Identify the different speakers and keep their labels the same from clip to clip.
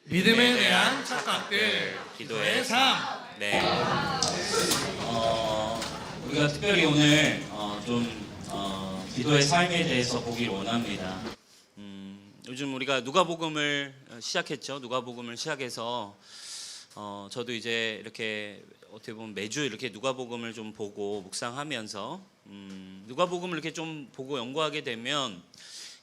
Speaker 1: 믿음에 대한 착각들, 기도의 삶.
Speaker 2: 네. 우리가 특별히 오늘 기도의 삶에 대해서 보길 원합니다. 요즘 우리가 누가복음을 시작했죠. 누가복음을 시작해서 저도 이제 이렇게 어떻게 보면 매주 이렇게 누가복음을 좀 보고 묵상하면서 누가복음을 이렇게 좀 보고 연구하게 되면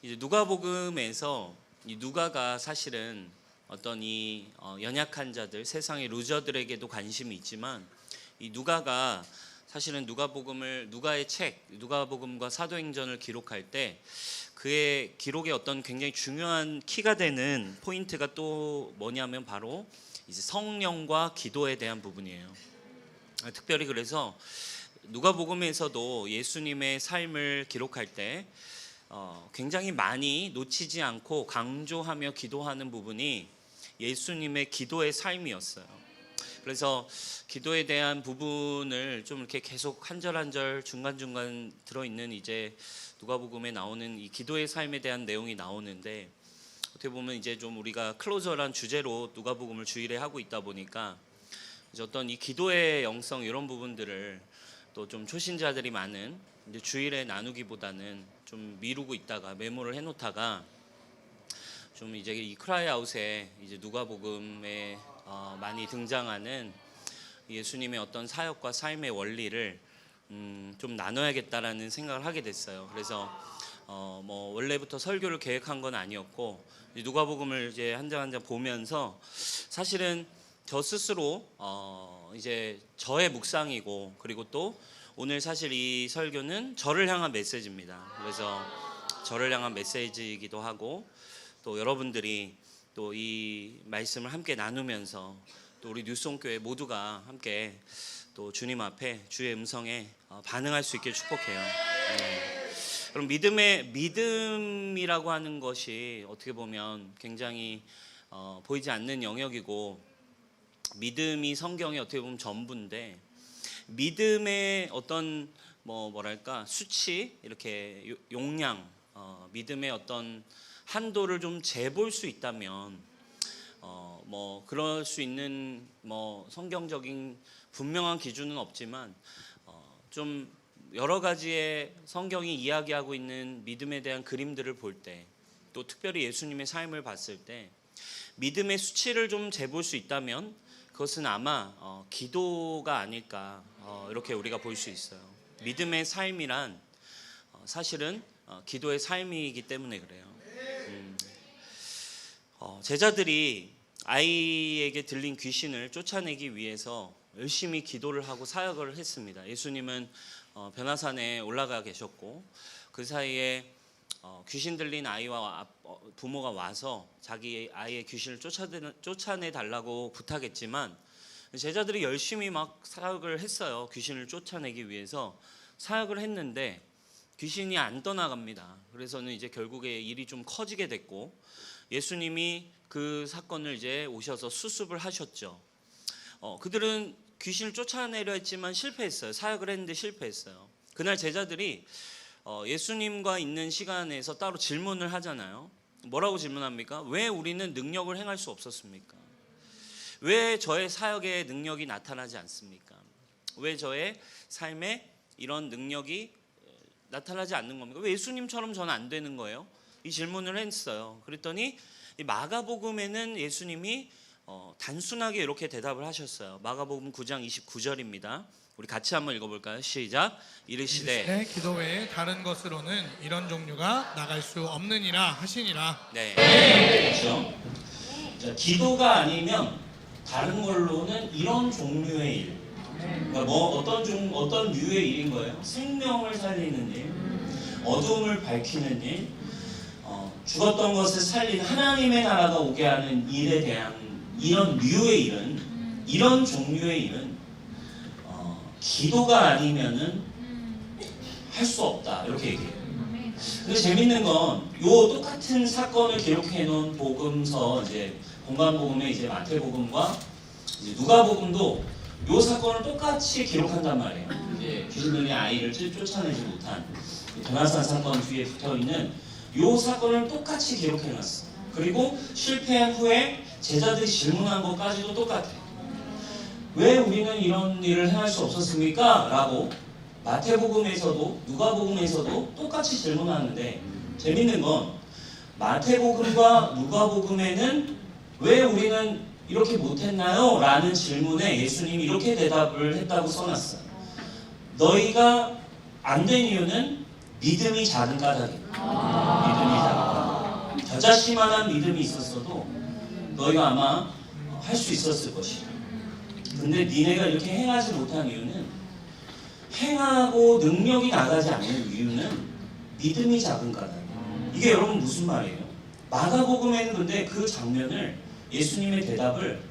Speaker 2: 이제 누가복음에서 이 누가가 사실은 어떤 이 연약한 자들, 세상의 루저들에게도 관심이 있지만 이 누가가 사실은 누가의 책, 누가복음과 사도행전을 기록할 때 그의 기록의 어떤 굉장히 중요한 키가 되는 포인트가 또 뭐냐면 바로 이제 성령과 기도에 대한 부분이에요. 특별히 그래서 누가복음에서도 예수님의 삶을 기록할 때 굉장히 많이 놓치지 않고 강조하며 기도하는 부분이 예수님의 기도의 삶이었어요. 그래서 기도에 대한 부분을 좀 이렇게 계속 한 절 한 절 중간중간 들어있는 이제 누가복음에 나오는 이 기도의 삶에 대한 내용이 나오는데 어떻게 보면 이제 좀 우리가 클로저란 주제로 누가복음을 주일에 하고 있다 보니까 이제 어떤 이 기도의 영성 이런 부분들을 또 좀 초신자들이 많은 이제 주일에 나누기보다는 좀 미루고 있다가 메모를 해놓다가 좀 이제 이 크라이아웃에 이제 누가복음에 많이 등장하는 예수님의 어떤 사역과 삶의 원리를 좀 나눠야겠다라는 생각을 하게 됐어요. 그래서 뭐 원래부터 설교를 계획한 건 아니었고 누가복음을 이제 한 장 한 장 보면서 사실은 저 스스로 이제 저의 묵상이고 그리고 또 오늘 사실 이 설교는 저를 향한 메시지입니다. 그래서 저를 향한 메시지이기도 하고 또 여러분들이 또 이 말씀을 함께 나누면서 또 우리 뉴송교회 모두가 함께 또 주님 앞에 주의 음성에 반응할 수 있게 축복해요. 네. 그럼 믿음이라고 하는 것이 어떻게 보면 굉장히 보이지 않는 영역이고 믿음이 성경의 어떻게 보면 전부인데 믿음의 어떤 뭐랄까 수치 이렇게 용량 믿음의 어떤 한도를 좀 재볼 수 있다면 뭐 그럴 수 있는 뭐 성경적인 분명한 기준은 없지만 좀 여러 가지의 성경이 이야기하고 있는 믿음에 대한 그림들을 볼 때 또 특별히 예수님의 삶을 봤을 때 믿음의 수치를 좀 재볼 수 있다면 그것은 아마 기도가 아닐까 이렇게 우리가 볼 수 있어요. 믿음의 삶이란 사실은 기도의 삶이기 때문에 그래요. 제자들이 아이에게 들린 귀신을 쫓아내기 위해서 열심히 기도를 하고 사역을 했습니다. 예수님은 변화산에 올라가 계셨고 그 사이에 귀신 들린 아이와 부모가 와서 자기 아이의 귀신을 쫓아내 달라고 부탁했지만 제자들이 열심히 막 사역을 했어요. 귀신을 쫓아내기 위해서 사역을 했는데 귀신이 안 떠나갑니다. 그래서는 이제 결국에 일이 좀 커지게 됐고 예수님이 그 사건을 이제 오셔서 수습을 하셨죠. 그들은 귀신을 쫓아내려 했지만 실패했어요. 사역을 했는데 실패했어요. 그날 제자들이 예수님과 있는 시간에서 따로 질문을 하잖아요. 뭐라고 질문합니까? 왜 우리는 능력을 행할 수 없었습니까? 왜 저의 사역에 능력이 나타나지 않습니까? 왜 저의 삶에 이런 능력이 나타나지 않는 겁니까? 왜 예수님처럼 저는 안 되는 거예요? 이 질문을 했어요. 그랬더니 이 마가복음에는 예수님이 단순하게 이렇게 대답을 하셨어요. 마가복음 9장 29절입니다. 우리 같이 한번 읽어볼까요? 시작. 이르시되
Speaker 1: 기도 외에 다른 것으로는 이런 종류가 나갈 수 없느니라 하시니라.
Speaker 2: 네, 그렇죠. 자, 기도가 아니면 다른 걸로는 이런 종류의 일. 그러니까 어떤 류의 일인 거예요? 생명을 살리는 일, 어둠을 밝히는 일, 죽었던 것을 살린 하나님의 나라가 오게 하는 일에 대한 이런 류의 일은, 이런 종류의 일은 기도가 아니면은 할 수 없다 이렇게 얘기해요. 근데 재밌는 건 요 똑같은 사건을 기록해 놓은 복음서 이제 공관복음의 이제 마태복음과 이제 누가복음도 요 사건을 똑같이 기록한단 말이에요. 이제 귀신 들린 아이를 쫓아내지 못한 변화산 사건 뒤에 붙어 있는 요 사건을 똑같이 기록해 놨어. 그리고 실패한 후에 제자들이 질문한 것까지도 똑같아요. 왜 우리는 이런 일을 행할 수 없었습니까? 라고 마태복음에서도 누가복음에서도 똑같이 질문하는데, 재밌는 건 마태복음과 누가복음에는 왜 우리는 이렇게 못했나요? 라는 질문에 예수님이 이렇게 대답을 했다고 써놨어요. 너희가 안 된 이유는 믿음이 작은 까닭이에요. 믿음이 작은 까닭. 겨자씨만한 믿음이 있었어도 너희가 아마 할 수 있었을 것이다. 근데 니네가 이렇게 행하지 못한 이유는, 행하고 능력이 나가지 않는 이유는 믿음이 작은 까닭이에요. 이게 여러분 무슨 말이에요? 마가복음에는 근데 그 장면을, 예수님의 대답을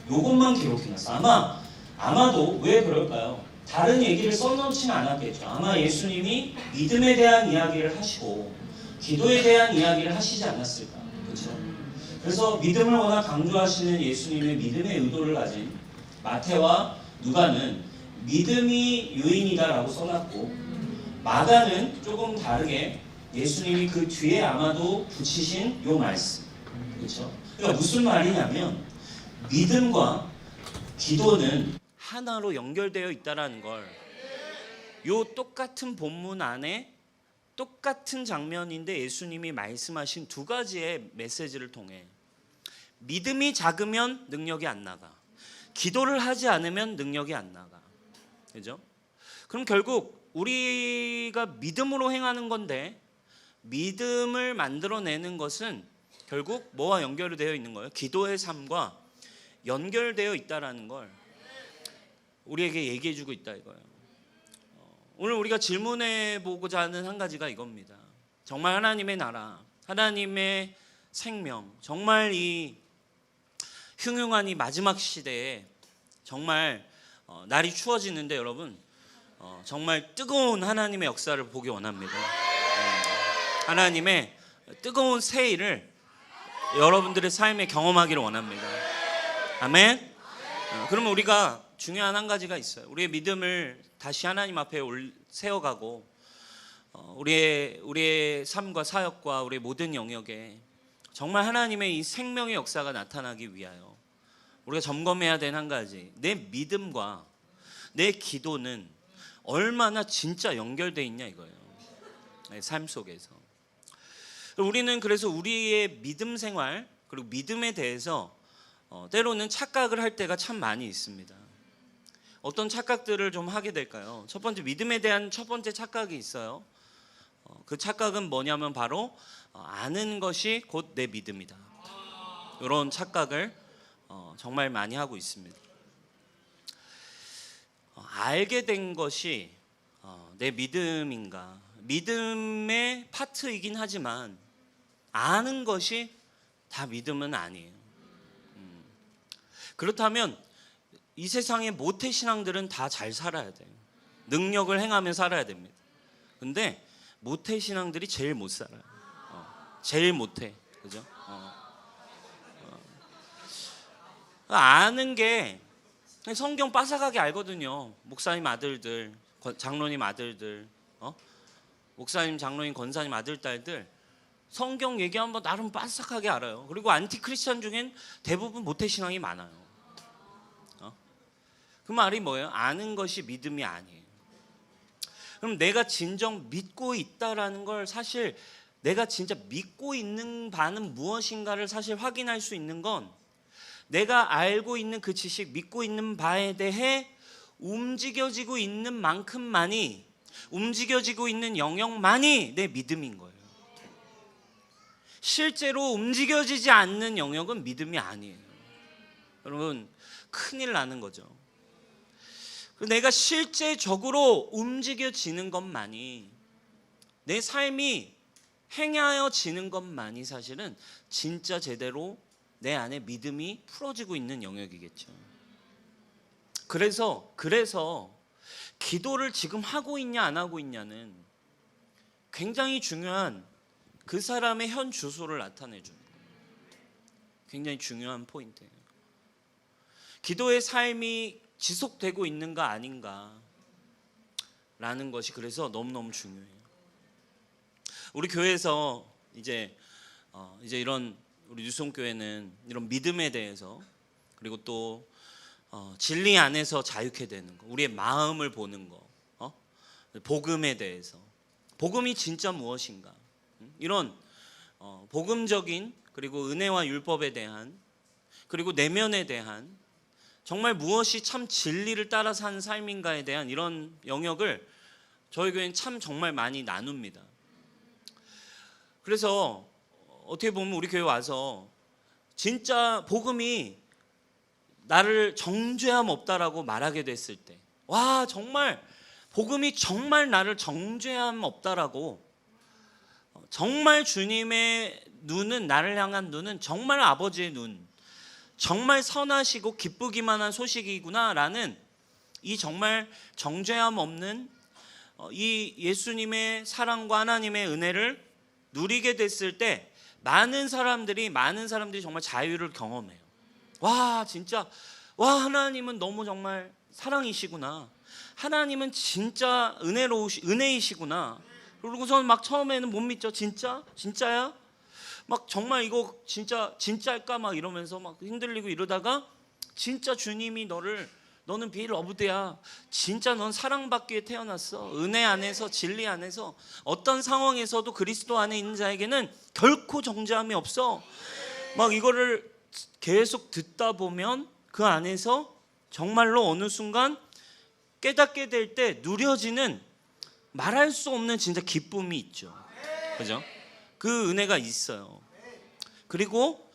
Speaker 2: 요것만 기록해놨어. 아마도 왜 그럴까요? 다른 얘기를 써놓지는 않았겠죠. 아마 예수님이 믿음에 대한 이야기를 하시고 기도에 대한 이야기를 하시지 않았을까. 그렇죠? 그래서 믿음을 워낙 강조하시는 예수님의 믿음의 의도를 가진 마태와 누가는 믿음이 요인이다라고 써놨고, 마가는 조금 다르게 예수님이 그 뒤에 아마도 붙이신 요 말씀. 그렇죠? 그러니까 무슨 말이냐면, 믿음과 기도는 하나로 연결되어 있다라는 걸, 요 똑같은 본문 안에 똑같은 장면인데 예수님이 말씀하신 두 가지의 메시지를 통해, 믿음이 작으면 능력이 안 나가, 기도를 하지 않으면 능력이 안 나가. 그죠? 그럼 결국 우리가 믿음으로 행하는 건데, 믿음을 만들어내는 것은 결국 뭐와 연결이 되어 있는 거예요? 기도의 삶과 연결되어 있다라는 걸 우리에게 얘기해 주고 있다 이거예요. 오늘 우리가 질문해 보고자 하는 한 가지가 이겁니다. 정말 하나님의 나라, 하나님의 생명, 정말 이 흉흉한 이 마지막 시대에 정말 날이 추워지는데 여러분, 정말 뜨거운 하나님의 역사를 보기 원합니다. 하나님의 뜨거운 세일을 여러분들의 삶에 경험하기를 원합니다. 아멘. 그러면 우리가 중요한 한 가지가 있어요. 우리의 믿음을 다시 하나님 앞에 세워가고, 우리의 삶과 사역과 우리의 모든 영역에 정말 하나님의 이 생명의 역사가 나타나기 위하여 우리가 점검해야 되는 한 가지, 내 믿음과 내 기도는 얼마나 진짜 연결되어 있냐 이거예요. 삶 속에서 우리는 그래서 우리의 믿음 생활, 그리고 믿음에 대해서 때로는 착각을 할 때가 참 많이 있습니다. 어떤 착각들을 좀 하게 될까요? 첫 번째, 믿음에 대한 첫 번째 착각이 있어요. 그 착각은 뭐냐면 바로 아는 것이 곧 내 믿음이다. 이런 착각을 정말 많이 하고 있습니다. 알게 된 것이 내 믿음인가? 믿음의 파트이긴 하지만 아는 것이 다 믿음은 아니에요. 그렇다면 이 세상의 모태신앙들은 다 잘 살아야 돼요. 능력을 행하며 살아야 됩니다. 근데 모태신앙들이 제일 못 살아요. 제일 못해. 그죠? 아는 게 성경 빠삭하게 알거든요. 목사님 아들들, 장로님 아들들, 목사님, 장로님, 권사님 아들, 딸들 성경 얘기하면 나름 빠삭하게 알아요. 그리고 안티크리스찬 중엔 대부분 모태신앙이 많아요. 그 말이 뭐예요? 아는 것이 믿음이 아니에요. 그럼 내가 진정 믿고 있다라는 걸, 사실 내가 진짜 믿고 있는 바는 무엇인가를 사실 확인할 수 있는 건, 내가 알고 있는 그 지식, 믿고 있는 바에 대해 움직여지고 있는 만큼만이, 움직여지고 있는 영역만이 내 믿음인 거예요. 실제로 움직여지지 않는 영역은 믿음이 아니에요. 여러분, 큰일 나는 거죠. 내가 실제적으로 움직여지는 것만이, 내 삶이 행하여지는 것만이 사실은 진짜 제대로 내 안에 믿음이 풀어지고 있는 영역이겠죠. 그래서 기도를 지금 하고 있냐 안 하고 있냐는 굉장히 중요한, 그 사람의 현 주소를 나타내주는 굉장히 중요한 포인트예요. 기도의 삶이 지속되고 있는가 아닌가 라는 것이 그래서 너무너무 중요해요. 우리 교회에서 이제 이런 우리 뉴스홈교회는 이런 믿음에 대해서, 그리고 또 진리 안에서 자유케 되는 거, 우리의 마음을 보는 거, 복음에 대해서, 복음이 진짜 무엇인가, 이런 복음적인, 그리고 은혜와 율법에 대한, 그리고 내면에 대한, 정말 무엇이 참 진리를 따라 사는 삶인가에 대한 이런 영역을 저희 교회는 참 정말 많이 나눕니다. 그래서 어떻게 보면 우리 교회 와서 진짜 복음이 나를 정죄함 없다라고 말하게 됐을 때, 와, 정말 복음이 정말 나를 정죄함 없다라고, 정말 주님의 눈은, 나를 향한 눈은 정말 아버지의 눈, 정말 선하시고 기쁘기만 한 소식이구나라는 이 정말 정죄함 없는 이 예수님의 사랑과 하나님의 은혜를 누리게 됐을 때 많은 사람들이 정말 자유를 경험해요. 와, 진짜, 와, 하나님은 너무 정말 사랑이시구나, 하나님은 진짜 은혜이시구나. 그러고선 막 처음에는 못 믿죠. 진짜야? 막 정말 이거 진짜일까 막 이러면서 막 흔들리고 이러다가, 진짜 주님이 너는 be loved야, 진짜 넌 사랑받기 위해 태어났어, 은혜 안에서, 진리 안에서, 어떤 상황에서도 그리스도 안에 있는 자에게는 결코 정죄함이 없어. 막 이거를 계속 듣다 보면 그 안에서 정말로 어느 순간 깨닫게 될 때 누려지는 말할 수 없는 진짜 기쁨이 있죠. 그죠? 그 은혜가 있어요. 그리고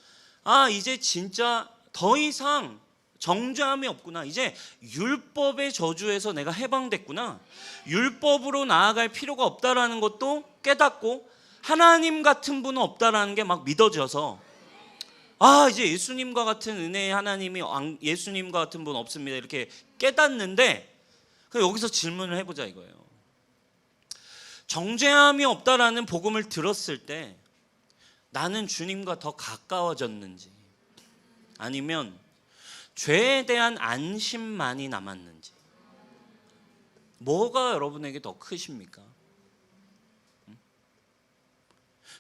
Speaker 2: 이제 진짜 더 이상 정죄함이 없구나, 이제 율법의 저주에서 내가 해방됐구나, 율법으로 나아갈 필요가 없다라는 것도 깨닫고, 하나님 같은 분은 없다라는 게 막 믿어져서, 이제 예수님과 같은 은혜의 하나님이, 예수님과 같은 분 없습니다, 이렇게 깨닫는데, 여기서 질문을 해보자 이거예요. 정죄함이 없다라는 복음을 들었을 때 나는 주님과 더 가까워졌는지, 아니면 죄에 대한 안심만이 남았는지, 뭐가 여러분에게 더 크십니까?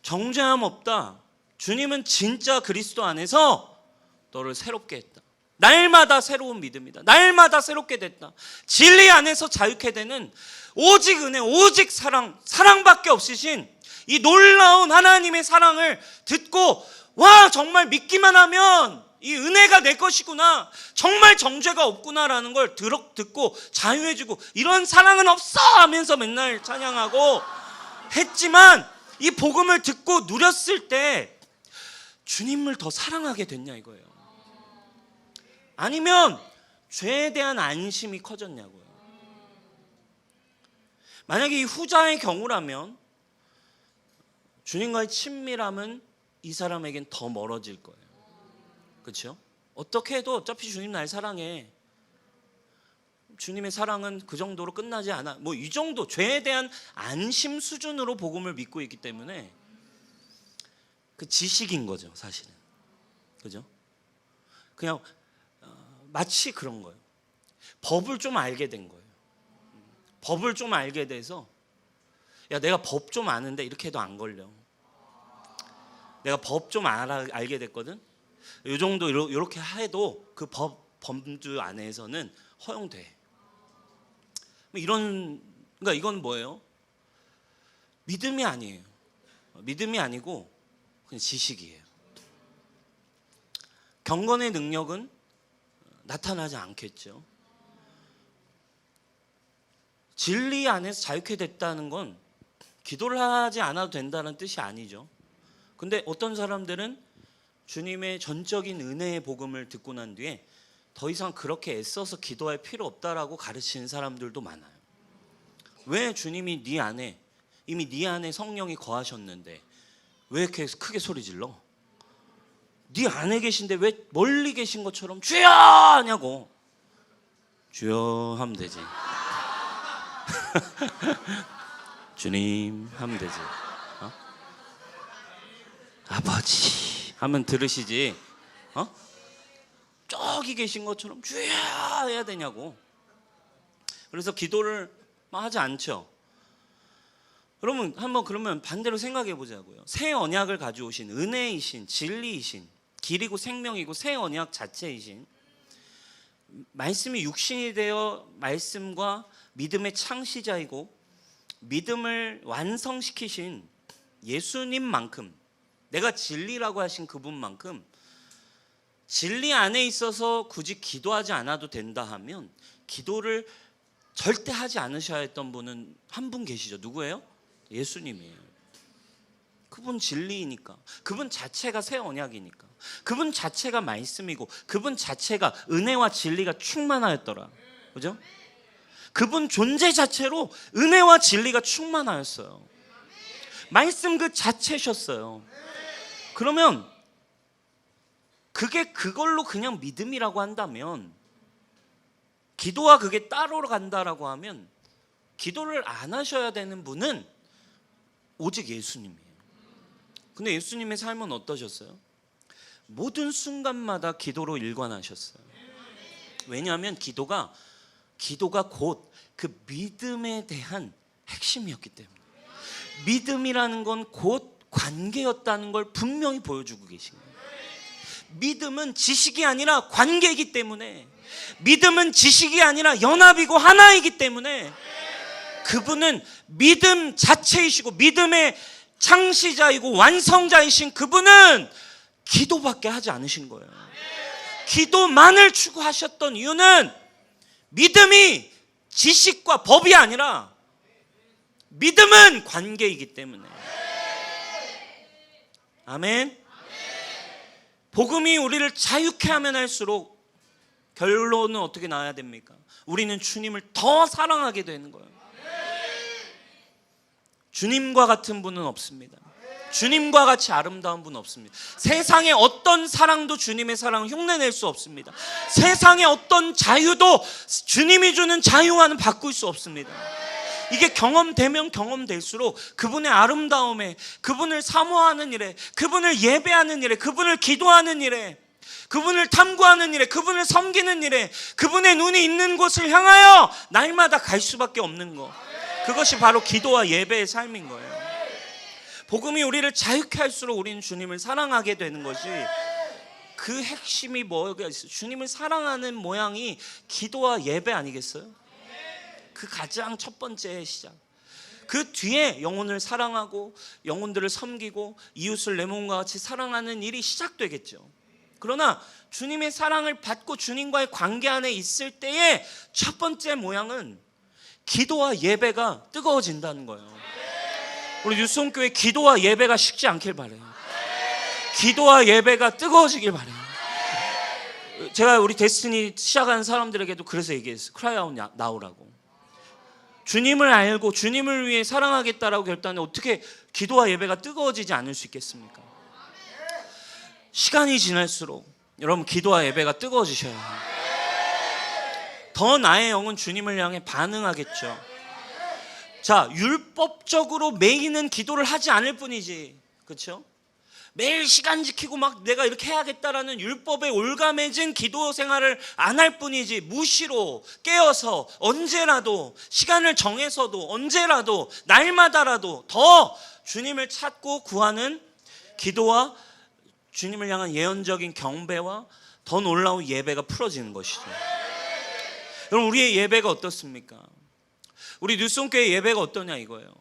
Speaker 2: 정죄함 없다, 주님은 진짜 그리스도 안에서 너를 새롭게 했다, 날마다 새로운 믿음이다, 날마다 새롭게 됐다, 진리 안에서 자유케 되는 오직 은혜, 오직 사랑밖에 없으신 이 놀라운 하나님의 사랑을 듣고, 와, 정말 믿기만 하면 이 은혜가 내 것이구나, 정말 정죄가 없구나라는 걸 듣고 자유해지고, 이런 사랑은 없어 하면서 맨날 찬양하고 했지만, 이 복음을 듣고 누렸을 때 주님을 더 사랑하게 됐냐 이거예요. 아니면 죄에 대한 안심이 커졌냐고요. 만약에 이 후자의 경우라면 주님과의 친밀함은 이 사람에겐 더 멀어질 거예요. 그렇죠? 어떻게 해도 어차피 주님 날 사랑해, 주님의 사랑은 그 정도로 끝나지 않아, 뭐 이 정도 죄에 대한 안심 수준으로 복음을 믿고 있기 때문에 그 지식인 거죠 사실은. 그죠? 그냥 마치 그런 거예요. 법을 좀 알게 된 거예요. 법을 좀 알게 돼서, 야, 내가 법 좀 아는데 이렇게 해도 안 걸려, 내가 법 좀 알게 됐거든, 이 정도 이렇게 해도 그 범주 안에서는 허용돼. 그러니까 이건 뭐예요? 믿음이 아니에요. 믿음이 아니고 그냥 지식이에요. 경건의 능력은 나타나지 않겠죠. 진리 안에서 자유케 됐다는 건 기도를 하지 않아도 된다는 뜻이 아니죠. 근데 어떤 사람들은 주님의 전적인 은혜의 복음을 듣고 난 뒤에 더 이상 그렇게 애써서 기도할 필요 없다라고 가르치는 사람들도 많아요. 왜 주님이 이미 네 안에 성령이 거하셨는데 왜 이렇게 크게 소리 질러? 네 안에 계신데 왜 멀리 계신 것처럼 주여 하냐고. 주여 하면 되지. 주님 하면 되지. 아버지 하면 들으시지. 저기 계신 것처럼 주여 해야 되냐고. 그래서 기도를 하지 않죠. 여러분 한번 그러면 반대로 생각해 보자고요. 새 언약을 가져오신 은혜이신 진리이신 길이고 생명이고 새 언약 자체이신 말씀이 육신이 되어 말씀과 믿음의 창시자이고 믿음을 완성시키신 예수님만큼, 내가 진리라고 하신 그분만큼 진리 안에 있어서 굳이 기도하지 않아도 된다 하면 기도를 절대 하지 않으셔야 했던 분은 한 분 계시죠. 누구예요? 예수님이에요. 그분 진리이니까, 그분 자체가 새 언약이니까, 그분 자체가 말씀이고, 그분 자체가 은혜와 진리가 충만하였더라. 그죠? 그분 존재 자체로 은혜와 진리가 충만하였어요. 말씀 그 자체셨어요. 그러면 그게 그걸로 그냥 믿음이라고 한다면, 기도와 그게 따로 간다라고 하면 기도를 안 하셔야 되는 분은 오직 예수님이에요. 근데 예수님의 삶은 어떠셨어요? 모든 순간마다 기도로 일관하셨어요. 왜냐하면 기도가 곧 그 믿음에 대한 핵심이었기 때문에, 믿음이라는 건 곧 관계였다는 걸 분명히 보여주고 계신 거예요. 믿음은 지식이 아니라 관계이기 때문에, 믿음은 지식이 아니라 연합이고 하나이기 때문에 그분은 믿음 자체이시고 믿음의 창시자이고 완성자이신 그분은 기도밖에 하지 않으신 거예요. 기도만을 추구하셨던 이유는 믿음이 지식과 법이 아니라 믿음은 관계이기 때문에. 아멘. 복음이 우리를 자유케 하면 할수록 결론은 어떻게 나와야 됩니까? 우리는 주님을 더 사랑하게 되는 거예요. 주님과 같은 분은 없습니다. 주님과 같이 아름다운 분은 없습니다. 세상의 어떤 사랑도 주님의 사랑을 흉내낼 수 없습니다. 세상의 어떤 자유도 주님이 주는 자유와는 바꿀 수 없습니다. 이게 경험되면 경험될수록 그분의 아름다움에, 그분을 사모하는 일에, 그분을 예배하는 일에, 그분을 기도하는 일에, 그분을 탐구하는 일에, 그분을 섬기는 일에, 그분의 눈이 있는 곳을 향하여 날마다 갈 수밖에 없는 거, 그것이 바로 기도와 예배의 삶인 거예요. 복음이 우리를 자유케 할수록 우리는 주님을 사랑하게 되는 것이, 그 핵심이 뭐가 있어요? 주님을 사랑하는 모양이 기도와 예배 아니겠어요? 그 가장 첫 번째 시작. 그 뒤에 영혼을 사랑하고 영혼들을 섬기고 이웃을 내 몸과 같이 사랑하는 일이 시작되겠죠. 그러나 주님의 사랑을 받고 주님과의 관계 안에 있을 때의 첫 번째 모양은 기도와 예배가 뜨거워진다는 거예요. 우리 뉴스홈교회 기도와 예배가 식지 않길 바래요. 기도와 예배가 뜨거워지길 바래요. 제가 우리 데스티니 시작한 사람들에게도 그래서 얘기했어요. 크라이아웃 나오라고. 주님을 알고 주님을 위해 사랑하겠다라고 결단해 어떻게 기도와 예배가 뜨거워지지 않을 수 있겠습니까? 시간이 지날수록 여러분 기도와 예배가 뜨거워지셔야 해요. 더 나의 영은 주님을 향해 반응하겠죠. 자, 율법적으로 매이는 기도를 하지 않을 뿐이지, 그렇죠? 매일 시간 지키고 막 내가 이렇게 해야겠다라는 율법에 올가매진 기도 생활을 안 할 뿐이지, 무시로 깨어서 언제라도 시간을 정해서도 언제라도 날마다라도 더 주님을 찾고 구하는 기도와 주님을 향한 예언적인 경배와 더 놀라운 예배가 풀어지는 것이죠. 여러분, 우리의 예배가 어떻습니까? 우리 뉴스홈교회 예배가 어떠냐 이거예요.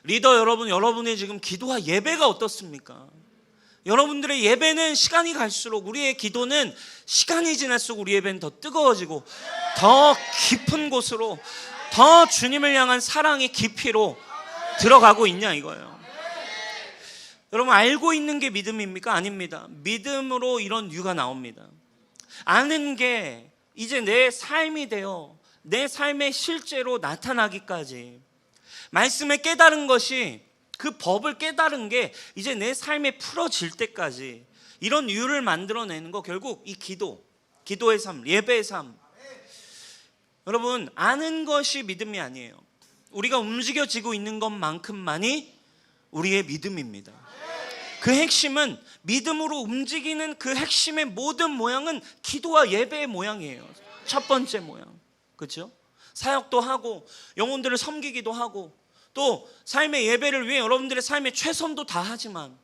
Speaker 2: 리더 여러분, 여러분의 지금 기도와 예배가 어떻습니까? 여러분들의 예배는 시간이 갈수록, 우리의 기도는 시간이 지날수록 우리 예배는 더 뜨거워지고 더 깊은 곳으로, 더 주님을 향한 사랑의 깊이로 들어가고 있냐 이거예요. 여러분, 알고 있는 게 믿음입니까? 아닙니다. 믿음으로 이런 이유가 나옵니다. 아는 게 이제 내 삶이 되어 내 삶에 실제로 나타나기까지, 말씀을 깨달은 것이, 그 법을 깨달은 게 이제 내 삶에 풀어질 때까지, 이런 이유를 만들어내는 거 결국 이 기도의 삶, 예배의 삶. 여러분, 아는 것이 믿음이 아니에요. 우리가 움직여지고 있는 것만큼만이 우리의 믿음입니다. 그 핵심은, 믿음으로 움직이는 그 핵심의 모든 모양은 기도와 예배의 모양이에요. 첫 번째 모양, 그렇죠? 사역도 하고 영혼들을 섬기기도 하고 또 삶의 예배를 위해 여러분들의 삶의 최선도 다 하지만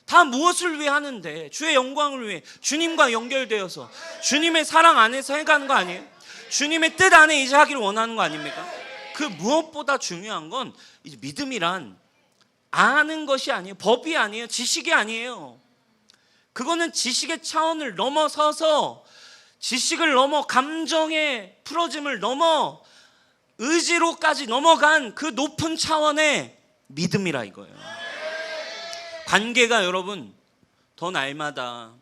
Speaker 2: 다 무엇을 위해 하는데? 주의 영광을 위해, 주님과 연결되어서 주님의 사랑 안에서 해가는 거 아니에요? 주님의 뜻 안에 이제 하기를 원하는 거 아닙니까? 그 무엇보다 중요한 건 이제 믿음이란 아는 것이 아니에요. 법이 아니에요. 지식이 아니에요. 그거는 지식의 차원을 넘어서서, 지식을 넘어 감정의 풀어짐을 넘어 의지로까지 넘어간 그 높은 차원의 믿음이라 이거예요. 관계가 여러분 더 날마다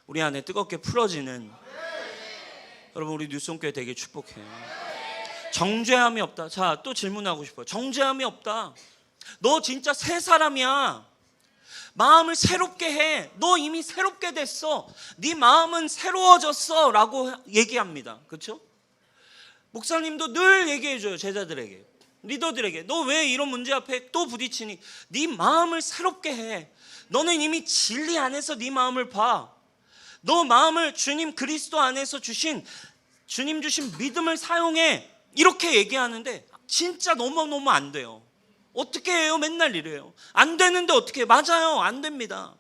Speaker 2: 우리 안에 뜨겁게 풀어지는, 여러분 우리 뉴스홈교회 되게 축복해요. 정죄함이 없다. 자, 또 질문하고 싶어요. 정죄함이 없다. 너 진짜 새 사람이야. 마음을 새롭게 해. 너 이미 새롭게 됐어. 네 마음은 새로워졌어 라고 얘기합니다. 그렇죠? 목사님도 늘 얘기해줘요. 제자들에게, 리더들에게. 너 왜 이런 문제 앞에 또 부딪히니? 네 마음을 새롭게 해. 너는 이미 진리 안에서 네 마음을 봐. 너 마음을 주님 그리스도 안에서 주신, 주님 주신 믿음을 사용해. 이렇게 얘기하는데 진짜 너무너무 안 돼요. 어떻게 해요? 맨날 이래요. 안 되는데 어떻게 해요? 맞아요. 안 됩니다.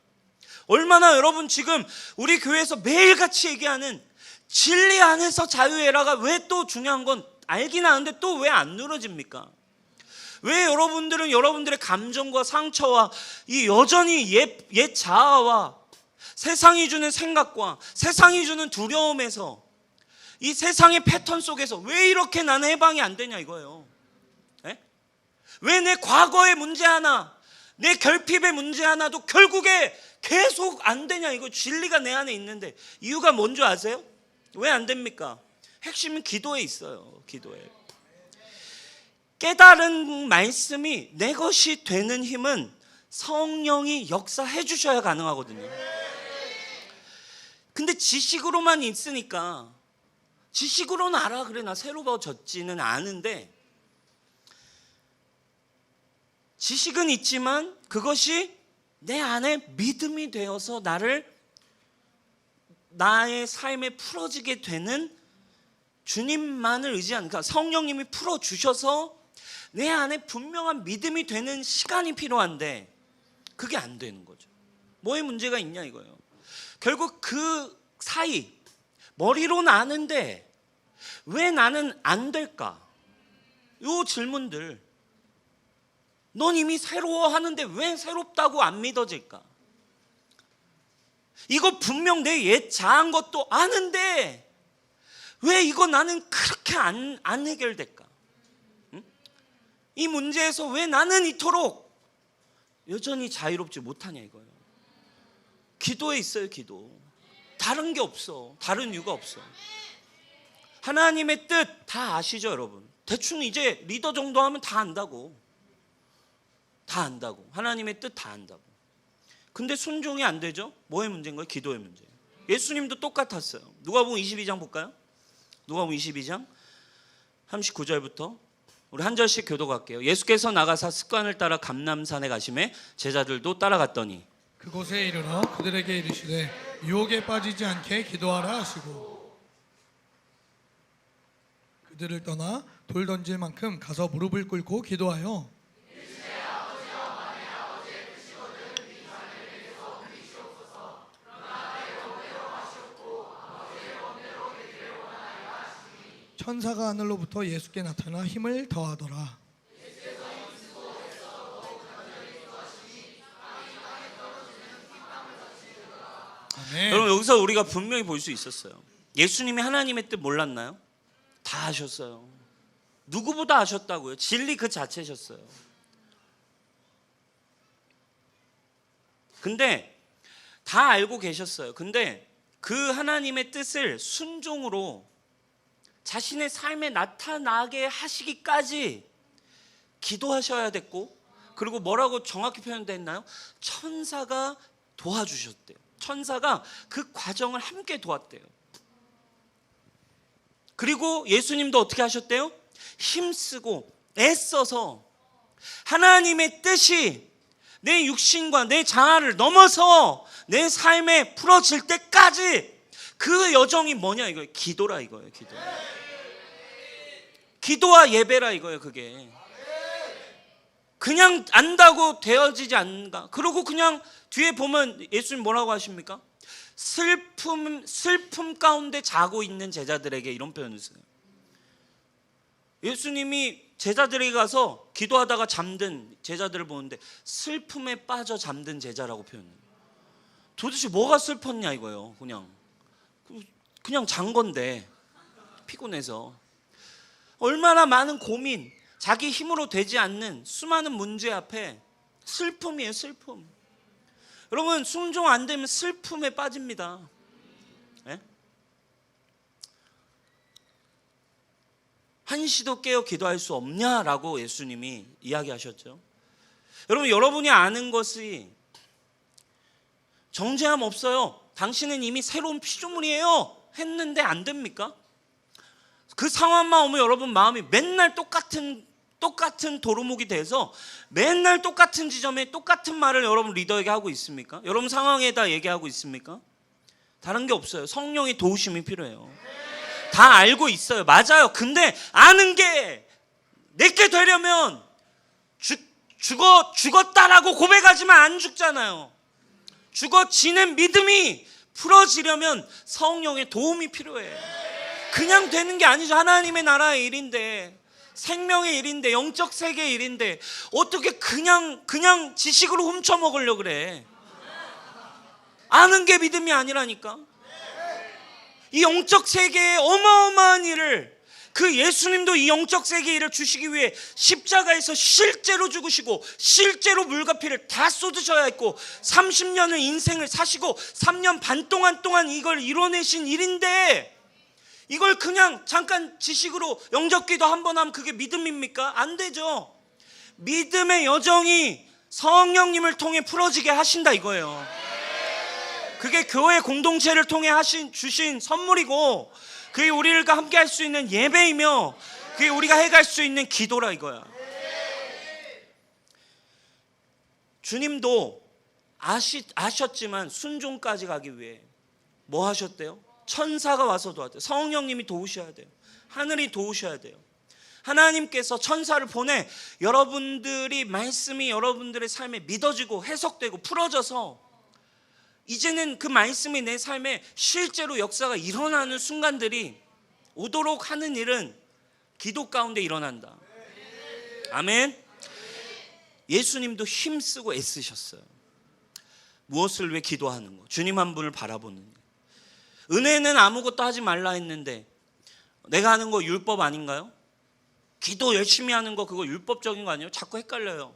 Speaker 2: 얼마나 여러분 지금 우리 교회에서 매일같이 얘기하는 진리 안에서 자유해라가 왜 또 중요한 건 알긴 아는데 또 왜 안 누려집니까? 왜 여러분들은 여러분들의 감정과 상처와 이 여전히 옛 자아와 세상이 주는 생각과 세상이 주는 두려움에서, 이 세상의 패턴 속에서 왜 이렇게 나는 해방이 안 되냐 이거예요. 왜 내 과거의 문제 하나, 내 결핍의 문제 하나도 결국에 계속 안 되냐 이거. 진리가 내 안에 있는데. 이유가 뭔지 아세요? 왜 안 됩니까? 핵심은 기도에 있어요. 기도에. 깨달은 말씀이 내 것이 되는 힘은 성령이 역사해 주셔야 가능하거든요. 근데 지식으로만 있으니까, 지식으로는 알아. 그래 나 새로워졌지는 않은데, 지식은 있지만 그것이 내 안에 믿음이 되어서 나의 삶에 풀어지게 되는, 주님만을 의지하는, 그러니까 성령님이 풀어주셔서 내 안에 분명한 믿음이 되는 시간이 필요한데 그게 안 되는 거죠. 뭐에 문제가 있냐 이거예요. 결국 그 사이, 머리로는 아는데 왜 나는 안 될까? 요 질문들. 넌 이미 새로워하는데 왜 새롭다고 안 믿어질까? 이거 분명 내 옛 자한 것도 아는데 왜 이거 나는 그렇게 안 해결될까? 응? 이 문제에서 왜 나는 이토록 여전히 자유롭지 못하냐 이거예요. 기도에 있어요. 기도. 다른 게 없어. 다른 이유가 없어. 하나님의 뜻 다 아시죠 여러분? 대충 이제 리더 정도 하면 다 안다고. 다 안다고. 하나님의 뜻 다 안다고. 근데 순종이 안 되죠? 뭐의 문제인 거예요? 기도의 문제. 예수님도 똑같았어요. 누가복음 22장 볼까요? 누가복음 22장 39절부터 우리 한 절씩 교독할게요. 예수께서 나가사 습관을 따라 감람산에 가시매 제자들도 따라갔더니
Speaker 1: 그곳에 이르러 그들에게 이르시되 유혹에 빠지지 않게 기도하라 하시고 그들을 떠나 돌 던질 만큼 가서 무릎을 꿇고 기도하여 천사가 하늘로부터 예수께 나타나 힘을 더하더라. 아멘.
Speaker 2: 여러분 여기서 우리가 분명히 볼 수 있었어요. 예수님이 하나님의 뜻 몰랐나요? 다 아셨어요. 누구보다 아셨다고요. 진리 그 자체셨어요. 근데 다 알고 계셨어요. 근데 그 하나님의 뜻을 순종으로 자신의 삶에 나타나게 하시기까지 기도하셔야 됐고, 그리고 뭐라고 정확히 표현됐나요? 천사가 도와주셨대요. 천사가 그 과정을 함께 도왔대요. 그리고 예수님도 어떻게 하셨대요? 힘쓰고 애써서 하나님의 뜻이 내 육신과 내 자아를 넘어서 내 삶에 풀어질 때까지 그 여정이 뭐냐 이거예요. 기도라 이거예요. 기도와 예배라 이거예요. 그게 그냥 안다고 되어지지 않는가? 그리고 그냥 뒤에 보면 예수님 뭐라고 하십니까? 슬픔 가운데 자고 있는 제자들에게 이런 표현을 써요. 예수님이 제자들에게 가서 기도하다가 잠든 제자들을 보는데 슬픔에 빠져 잠든 제자라고 표현해요. 도대체 뭐가 슬펐냐 이거예요. 그냥 잔 건데 피곤해서. 얼마나 많은 고민, 자기 힘으로 되지 않는 수많은 문제 앞에 슬픔이에요. 슬픔. 여러분, 순종 안 되면 슬픔에 빠집니다. 예? 한시도 깨어 기도할 수 없냐라고 예수님이 이야기하셨죠. 여러분이 아는 것이 정죄함 없어요. 당신은 이미 새로운 피조물이에요 했는데 안 됩니까? 그 상황만 오면 여러분 마음이 맨날 똑같은 도루묵이 돼서 맨날 똑같은 지점에 똑같은 말을 여러분 리더에게 하고 있습니까? 여러분 상황에다 얘기하고 있습니까? 다른 게 없어요. 성령의 도우심이 필요해요. 다 알고 있어요. 맞아요. 근데 아는 게 내게 되려면 죽었다라고 고백하지만 안 죽잖아요. 죽어지는 믿음이 풀어지려면 성령의 도움이 필요해요. 그냥 되는 게 아니죠. 하나님의 나라의 일인데, 생명의 일인데, 영적 세계의 일인데 어떻게 그냥 지식으로 훔쳐 먹으려고 그래. 아는 게 믿음이 아니라니까. 이 영적 세계의 어마어마한 일을, 그 예수님도 이 영적 세계의 일을 주시기 위해 십자가에서 실제로 죽으시고 실제로 물과 피를 다 쏟으셔야 했고 30년을 인생을 사시고 3년 반 동안 이걸 이뤄내신 일인데, 이걸 그냥 잠깐 지식으로 영접기도 한번 하면 그게 믿음입니까? 안 되죠. 믿음의 여정이 성령님을 통해 풀어지게 하신다 이거예요. 그게 교회 공동체를 통해 주신 선물이고, 그게 우리가 함께 할 수 있는 예배이며, 그게 우리가 해갈 수 있는 기도라 이거야. 주님도 아셨지만 순종까지 가기 위해 뭐 하셨대요? 천사가 와서 도왔대요. 성령님이 도우셔야 돼요. 하늘이 도우셔야 돼요. 하나님께서 천사를 보내 여러분들이 말씀이 여러분들의 삶에 믿어지고 해석되고 풀어져서 이제는 그 말씀이 내 삶에 실제로 역사가 일어나는 순간들이 오도록 하는 일은 기도 가운데 일어난다. 아멘. 예수님도 힘쓰고 애쓰셨어요. 무엇을 위해 기도하는 거? 주님 한 분을 바라보는 거. 은혜는 아무것도 하지 말라 했는데 내가 하는 거 율법 아닌가요? 기도 열심히 하는 거 그거 율법적인 거 아니에요? 자꾸 헷갈려요.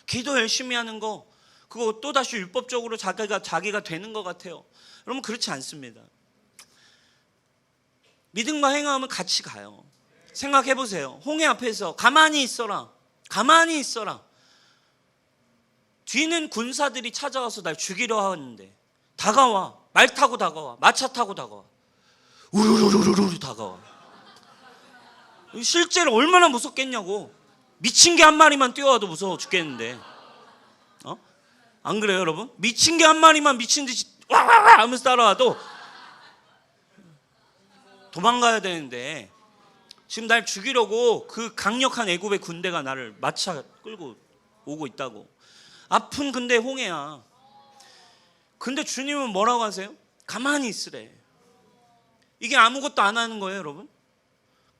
Speaker 2: 기도 열심히 하는 거 그거 또다시 율법적으로 자기가 되는 것 같아요. 여러분 그렇지 않습니다. 믿음과 행함은 같이 가요. 생각해 보세요. 홍해 앞에서 가만히 있어라. 가만히 있어라. 뒤는 군사들이 찾아와서 날 죽이려 하는데 다가와. 말 타고 다가와. 마차 타고 다가와. 우르르르르르 다가와. 실제로 얼마나 무섭겠냐고. 미친 개 한 마리만 뛰어와도 무서워 죽겠는데. 안 그래요 여러분? 미친 개 한 마리만 미친 듯이 와와와 하면서 따라와도 도망가야 되는데, 지금 날 죽이려고 그 강력한 애굽의 군대가 나를 마차 끌고 오고 있다고. 앞은 근데 홍해야. 근데 주님은 뭐라고 하세요? 가만히 있으래. 이게 아무것도 안 하는 거예요 여러분.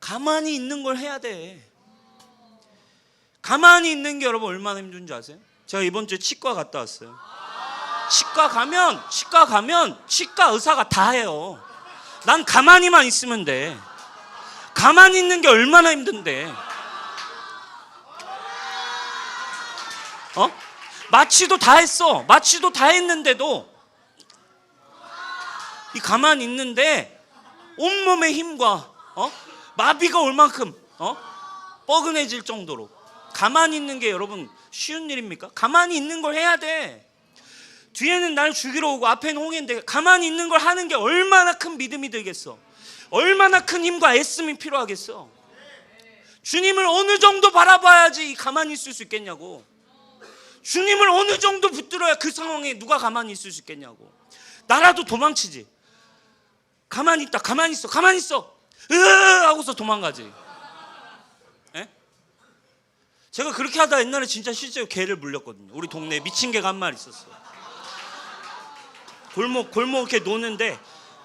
Speaker 2: 가만히 있는 걸 해야 돼. 가만히 있는 게 여러분 얼마나 힘든 줄 아세요? 제가 이번 주에 치과 갔다 왔어요. 치과 가면 치과 의사가 다 해요. 난 가만히만 있으면 돼. 가만히 있는 게 얼마나 힘든데. 마취도 다 했어. 마취도 다 했는데도 이 가만히 있는데 온몸의 힘과 마비가 올 만큼 뻐근해질 정도로 가만히 있는 게 여러분 쉬운 일입니까? 가만히 있는 걸 해야 돼. 뒤에는 날 죽이러 오고 앞에는 홍해인데 가만히 있는 걸 하는 게 얼마나 큰 믿음이 되겠어. 얼마나 큰 힘과 애씀이 필요하겠어. 주님을 어느 정도 바라봐야지 가만히 있을 수 있겠냐고. 주님을 어느 정도 붙들어야 그 상황에 누가 가만히 있을 수 있겠냐고. 나라도 도망치지. 가만히 있다. 가만히 있어. 하고서 도망가지. 에? 제가 그렇게 하다 옛날에 진짜 실제로 개를 물렸거든요. 우리 동네에 미친 개가 한 마리 있었어요. 골목 이렇게 노는데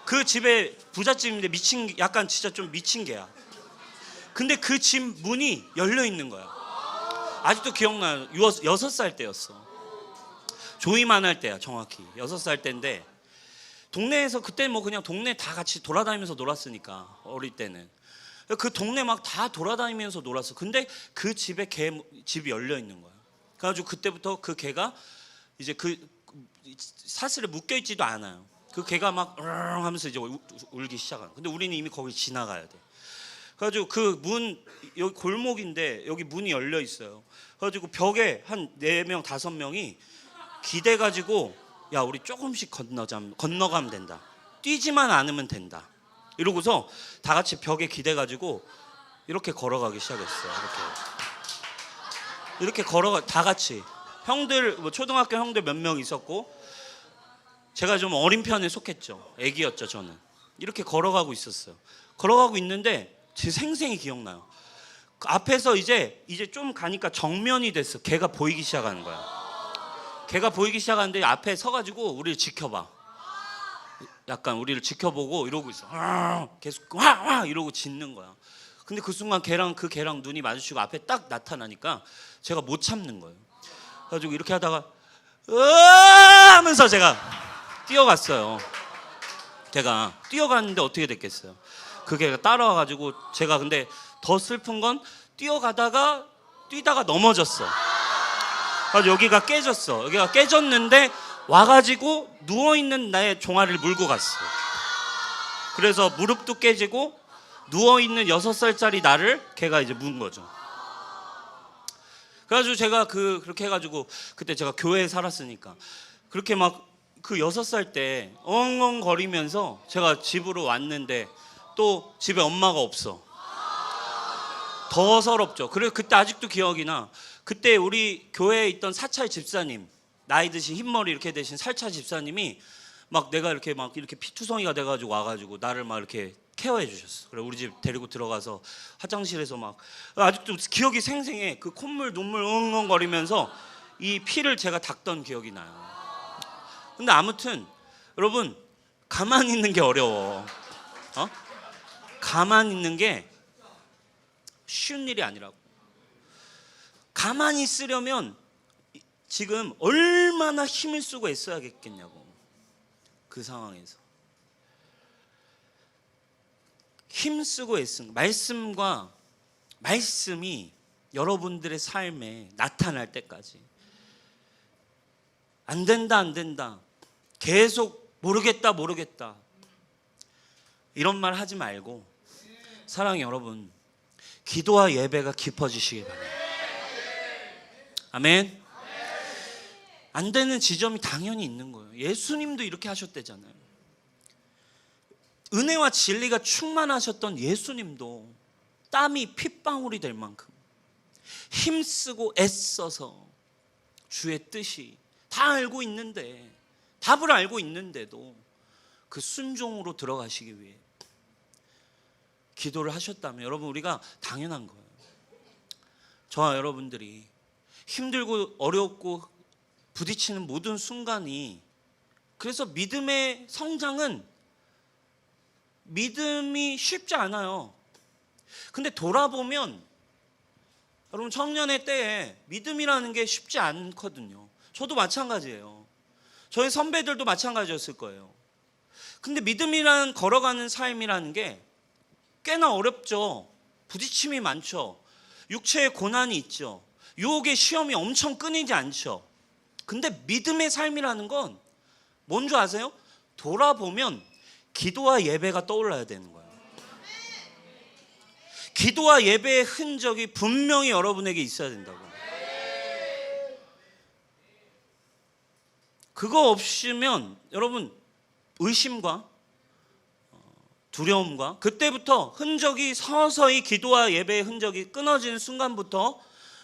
Speaker 2: 그 집에 부잣집인데 약간 진짜 좀 미친 개야. 근데 그 집 문이 열려 있는 거야. 아직도 기억나요. 6살 때였어. 조이만 할 때야, 정확히 6살 때인데 동네에서 그때 뭐 그냥 동네 다 같이 돌아다니면서 놀았으니까, 어릴 때는 그 동네 막 다 돌아다니면서 놀았어. 근데 그 집에 집이 열려 있는 거야. 그래가지고 그때부터 그 개가 이제 그 사슬에 묶여 있지도 않아요. 그 개가 막 하면서 이제 울기 시작하는. 근데 우리는 이미 거기 지나가야 돼. 그래가지고 그 문, 여기 골목인데 여기 문이 열려 있어요. 그래가지고 벽에 한 4명 5명이 기대가지고, 야 우리 조금씩 건너가면 된다. 뛰지만 않으면 된다. 이러고서 다 같이 벽에 기대가지고 이렇게 걸어가기 시작했어요. 이렇게 걸어가, 다 같이. 형들, 뭐 초등학교 형들 몇 명 있었고, 제가 좀 어린 편에 속했죠. 애기였죠 저는. 이렇게 걸어가고 있었어요. 걸어가고 있는데 제 생생히 기억나요. 그 앞에서 이제 좀 가니까 정면이 됐어. 걔가 보이기 시작하는 거야. 걔가 보이기 시작하는데 앞에 서가지고 우리를 지켜봐. 약간 우리를 지켜보고 이러고 있어. 계속 와 이러고 짖는 거야. 근데 그 순간 그 개랑 눈이 마주치고 앞에 딱 나타나니까 제가 못 참는 거예요. 그래가지고 이렇게 하다가 하면서 제가 뛰어갔어요. 제가 뛰어갔는데 어떻게 됐겠어요? 그 개가 따라와가지고, 제가 근데 더 슬픈 건 뛰다가 넘어졌어. 그래서 여기가 깨졌어. 여기가 깨졌는데 와가지고 누워있는 나의 종아리를 물고 갔어. 그래서 무릎도 깨지고 누워있는 6살짜리 나를 걔가 이제 문 거죠. 그래가지고 제가 그렇게 해가지고, 그때 제가 교회에 살았으니까 그렇게 막 그 6살 때 엉엉거리면서 제가 집으로 왔는데 또 집에 엄마가 없어. 더 서럽죠. 그래, 그때 아직도 기억이 나. 그때 우리 교회에 있던 사찰 집사님, 나이 드신 흰머리 이렇게 되신 사찰 집사님이 막 내가 이렇게 피투성이가 돼가지고 와가지고 나를 막 이렇게 케어해 주셨어. 그래, 우리 집 데리고 들어가서 화장실에서 막, 아직도 기억이 생생해. 그 콧물 눈물 엉엉거리면서 이 피를 제가 닦던 기억이 나요. 근데 아무튼 여러분, 가만히 있는 게 어려워. 가만히 있는 게 쉬운 일이 아니라고. 가만히 있으려면 지금 얼마나 힘을 쓰고 애써야겠냐고. 그 상황에서 힘쓰고 애쓴 말씀이 여러분들의 삶에 나타날 때까지, 안 된다 계속 모르겠다 이런 말 하지 말고, 사랑하는 여러분, 기도와 예배가 깊어지시기 바랍니다. 아멘. 안 되는 지점이 당연히 있는 거예요. 예수님도 이렇게 하셨대잖아요. 은혜와 진리가 충만하셨던 예수님도 땀이 핏방울이 될 만큼 힘쓰고 애써서 주의 뜻이 다 알고 있는데, 답을 알고 있는데도 그 순종으로 들어가시기 위해 기도를 하셨다면, 여러분, 우리가 당연한 거예요. 저와 여러분들이 힘들고 어렵고 부딪히는 모든 순간이, 그래서 믿음의 성장은, 믿음이 쉽지 않아요. 근데 돌아보면 여러분, 청년의 때에 믿음이라는 게 쉽지 않거든요. 저도 마찬가지예요. 저희 선배들도 마찬가지였을 거예요. 근데 믿음이라는, 걸어가는 삶이라는 게 꽤나 어렵죠. 부딪힘이 많죠. 육체의 고난이 있죠. 유혹의 시험이 엄청 끊이지 않죠. 근데 믿음의 삶이라는 건 뭔지 아세요? 돌아보면 기도와 예배가 떠올라야 되는 거예요. 기도와 예배의 흔적이 분명히 여러분에게 있어야 된다고. 그거 없으면 여러분, 의심과 두려움과, 그때부터 흔적이 서서히, 기도와 예배의 흔적이 끊어지는 순간부터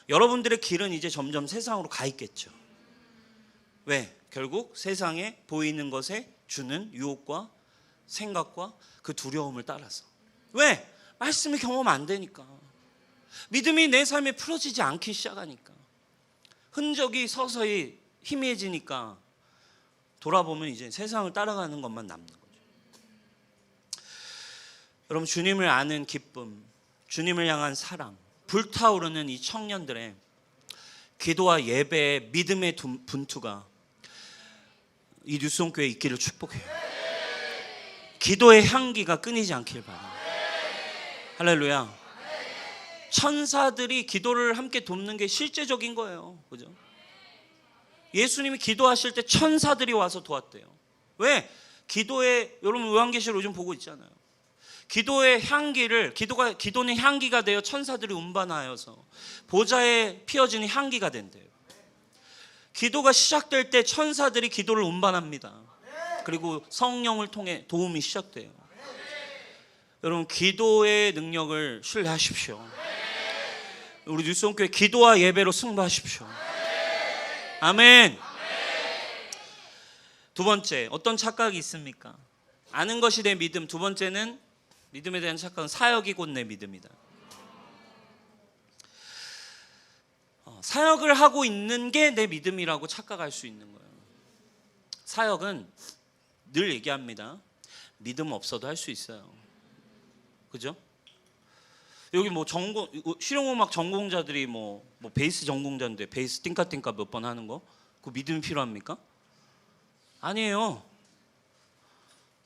Speaker 2: 여러분들의 길은 이제 점점 세상으로 가 있겠죠. 왜? 결국 세상에 보이는 것에 주는 유혹과 생각과 그 두려움을 따라서. 왜? 말씀이 경험 안 되니까. 믿음이 내 삶에 풀어지지 않기 시작하니까, 흔적이 서서히 희미해지니까 돌아보면 이제 세상을 따라가는 것만 남는 거죠. 여러분, 주님을 아는 기쁨, 주님을 향한 사랑, 불타오르는 이 청년들의 기도와 예배의 믿음의 분투가 이 뉴스홈교회에 있기를 축복해요. 기도의 향기가 끊이지 않길 바랍니다. 할렐루야. 천사들이 기도를 함께 돕는 게 실제적인 거예요. 그죠? 예수님이 기도하실 때 천사들이 와서 도왔대요. 왜? 기도에, 여러분 요한계시록 요즘 보고 있잖아요. 기도의 향기를, 기도는 향기가 되어 천사들이 운반하여서 보좌에 피어지는 향기가 된대요. 기도가 시작될 때 천사들이 기도를 운반합니다. 그리고 성령을 통해 도움이 시작돼요. 여러분, 기도의 능력을 신뢰하십시오. 우리 뉴스홈교회 기도와 예배로 승부하십시오. 아멘. 두 번째, 어떤 착각이 있습니까? 아는 것이 내 믿음. 두 번째는, 믿음에 대한 착각은 사역이 곧 내 믿음이다. 사역을 하고 있는 게 내 믿음이라고 착각할 수 있는 거예요. 사역은 늘 얘기합니다. 믿음 없어도 할 수 있어요. 그죠? 여기 뭐 실용음악 전공자들이 뭐 베이스 전공자인데 베이스 띵까띵까 몇 번 하는 거, 그 믿음이 필요합니까? 아니에요.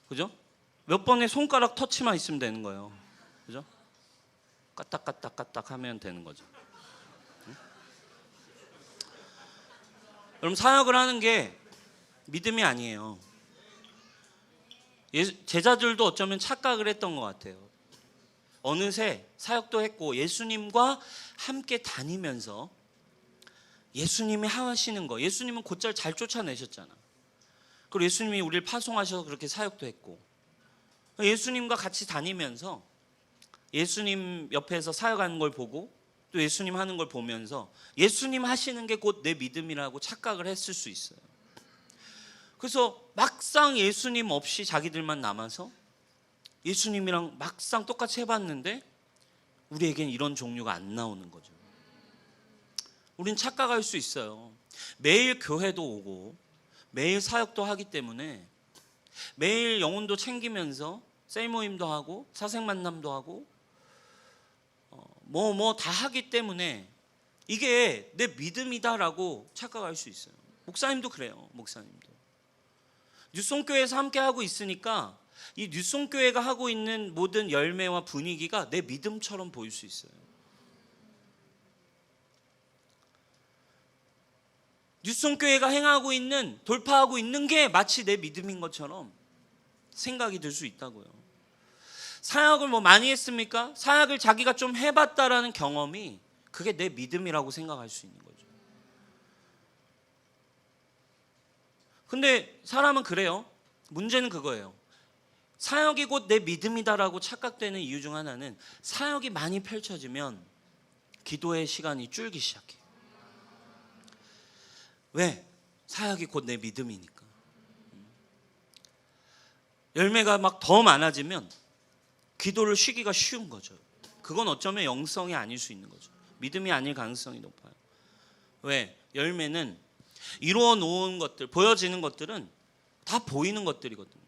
Speaker 2: 그죠? 몇 번의 손가락 터치만 있으면 되는 거예요. 그죠? 까딱까딱까딱 하면 되는 거죠. 응? 여러분, 사역을 하는 게 믿음이 아니에요. 제자들도 어쩌면 착각을 했던 것 같아요. 어느새 사역도 했고 예수님과 함께 다니면서 예수님이 하시는 거, 예수님은 곧잘 잘 쫓아내셨잖아. 그리고 예수님이 우리를 파송하셔서 그렇게 사역도 했고, 예수님과 같이 다니면서 예수님 옆에서 사역하는 걸 보고 또 예수님 하는 걸 보면서 예수님 하시는 게 곧 내 믿음이라고 착각을 했을 수 있어요. 그래서 막상 예수님 없이 자기들만 남아서 예수님이랑 막상 똑같이 해봤는데 우리에겐 이런 종류가 안 나오는 거죠. 우린 착각할 수 있어요. 매일 교회도 오고 매일 사역도 하기 때문에, 매일 영혼도 챙기면서 셀 모임도 하고 사생 만남도 하고 뭐 다 하기 때문에 이게 내 믿음이다라고 착각할 수 있어요. 목사님도 그래요. 목사님도 뉴스홈교회에서 함께 하고 있으니까 이 뉴스홈교회가 하고 있는 모든 열매와 분위기가 내 믿음처럼 보일 수 있어요. 뉴스홈교회가 행하고 있는, 돌파하고 있는 게 마치 내 믿음인 것처럼 생각이 들 수 있다고요. 사역을 뭐 많이 했습니까? 사역을 자기가 좀 해봤다라는 경험이 그게 내 믿음이라고 생각할 수 있는 거죠. 근데 사람은 그래요. 문제는 그거예요. 사역이 곧 내 믿음이다라고 착각되는 이유 중 하나는, 사역이 많이 펼쳐지면 기도의 시간이 줄기 시작해요. 왜? 사역이 곧 내 믿음이니까. 열매가 막 더 많아지면 기도를 쉬기가 쉬운 거죠. 그건 어쩌면 영성이 아닐 수 있는 거죠. 믿음이 아닐 가능성이 높아요. 왜? 열매는 이루어 놓은 것들, 보여지는 것들은 다 보이는 것들이거든요.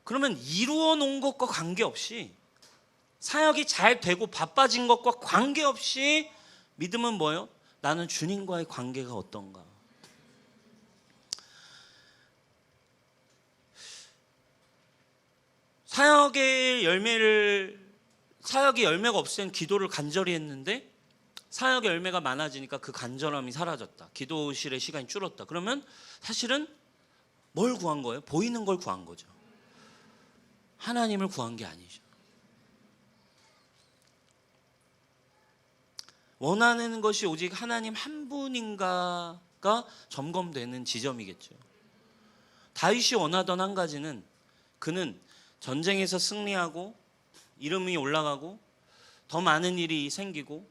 Speaker 2: 그러면 이루어 놓은 것과 관계없이, 사역이 잘 되고 바빠진 것과 관계없이 믿음은 뭐예요? 나는 주님과의 관계가 어떤가? 사역이 열매가 없을 땐 기도를 간절히 했는데 사역의 열매가 많아지니까 그 간절함이 사라졌다. 기도실의 시간이 줄었다. 그러면 사실은 뭘 구한 거예요? 보이는 걸 구한 거죠. 하나님을 구한 게 아니죠. 원하는 것이 오직 하나님 한 분인가가 점검되는 지점이겠죠. 다윗이 원하던 한 가지는, 그는 전쟁에서 승리하고 이름이 올라가고 더 많은 일이 생기고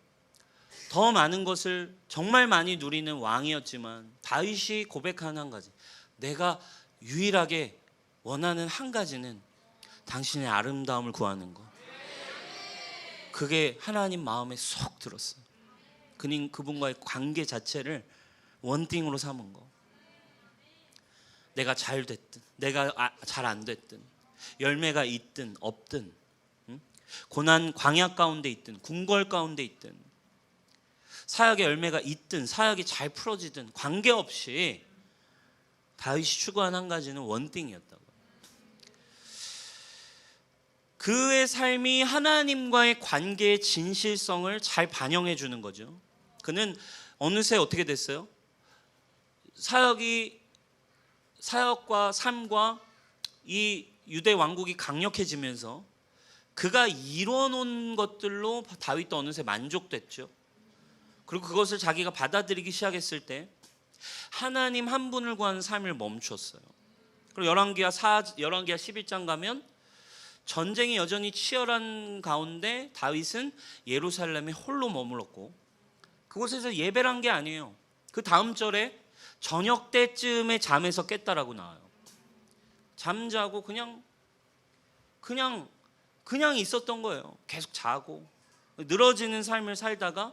Speaker 2: 더 많은 것을 정말 많이 누리는 왕이었지만, 다윗이 고백한 한 가지, 내가 유일하게 원하는 한 가지는 당신의 아름다움을 구하는 것. 그게 하나님 마음에 쏙 들었어요. 그분과의 관계 자체를 원띵으로 삼은 거. 내가 잘 됐든 내가 잘 안 됐든 열매가 있든 없든 고난 광야 가운데 있든 궁궐 가운데 있든 사역의 열매가 있든 사역이 잘 풀어지든 관계없이 다윗이 추구한 한 가지는 원띵이었다고. 그의 삶이 하나님과의 관계의 진실성을 잘 반영해 주는 거죠. 그는 어느새 어떻게 됐어요? 사역과 삶과 이 유대 왕국이 강력해지면서 그가 이뤄놓은 것들로 다윗도 어느새 만족됐죠. 그리고 그것을 자기가 받아들이기 시작했을 때 하나님 한 분을 구하는 삶을 멈췄어요. 그리고 열왕기하 11장 가면 전쟁이 여전히 치열한 가운데 다윗은 예루살렘에 홀로 머물렀고 그곳에서 예배를 한 게 아니에요. 그 다음 절에 저녁 때쯤에 잠에서 깼다라고 나와요. 잠자고 그냥 있었던 거예요. 계속 자고 늘어지는 삶을 살다가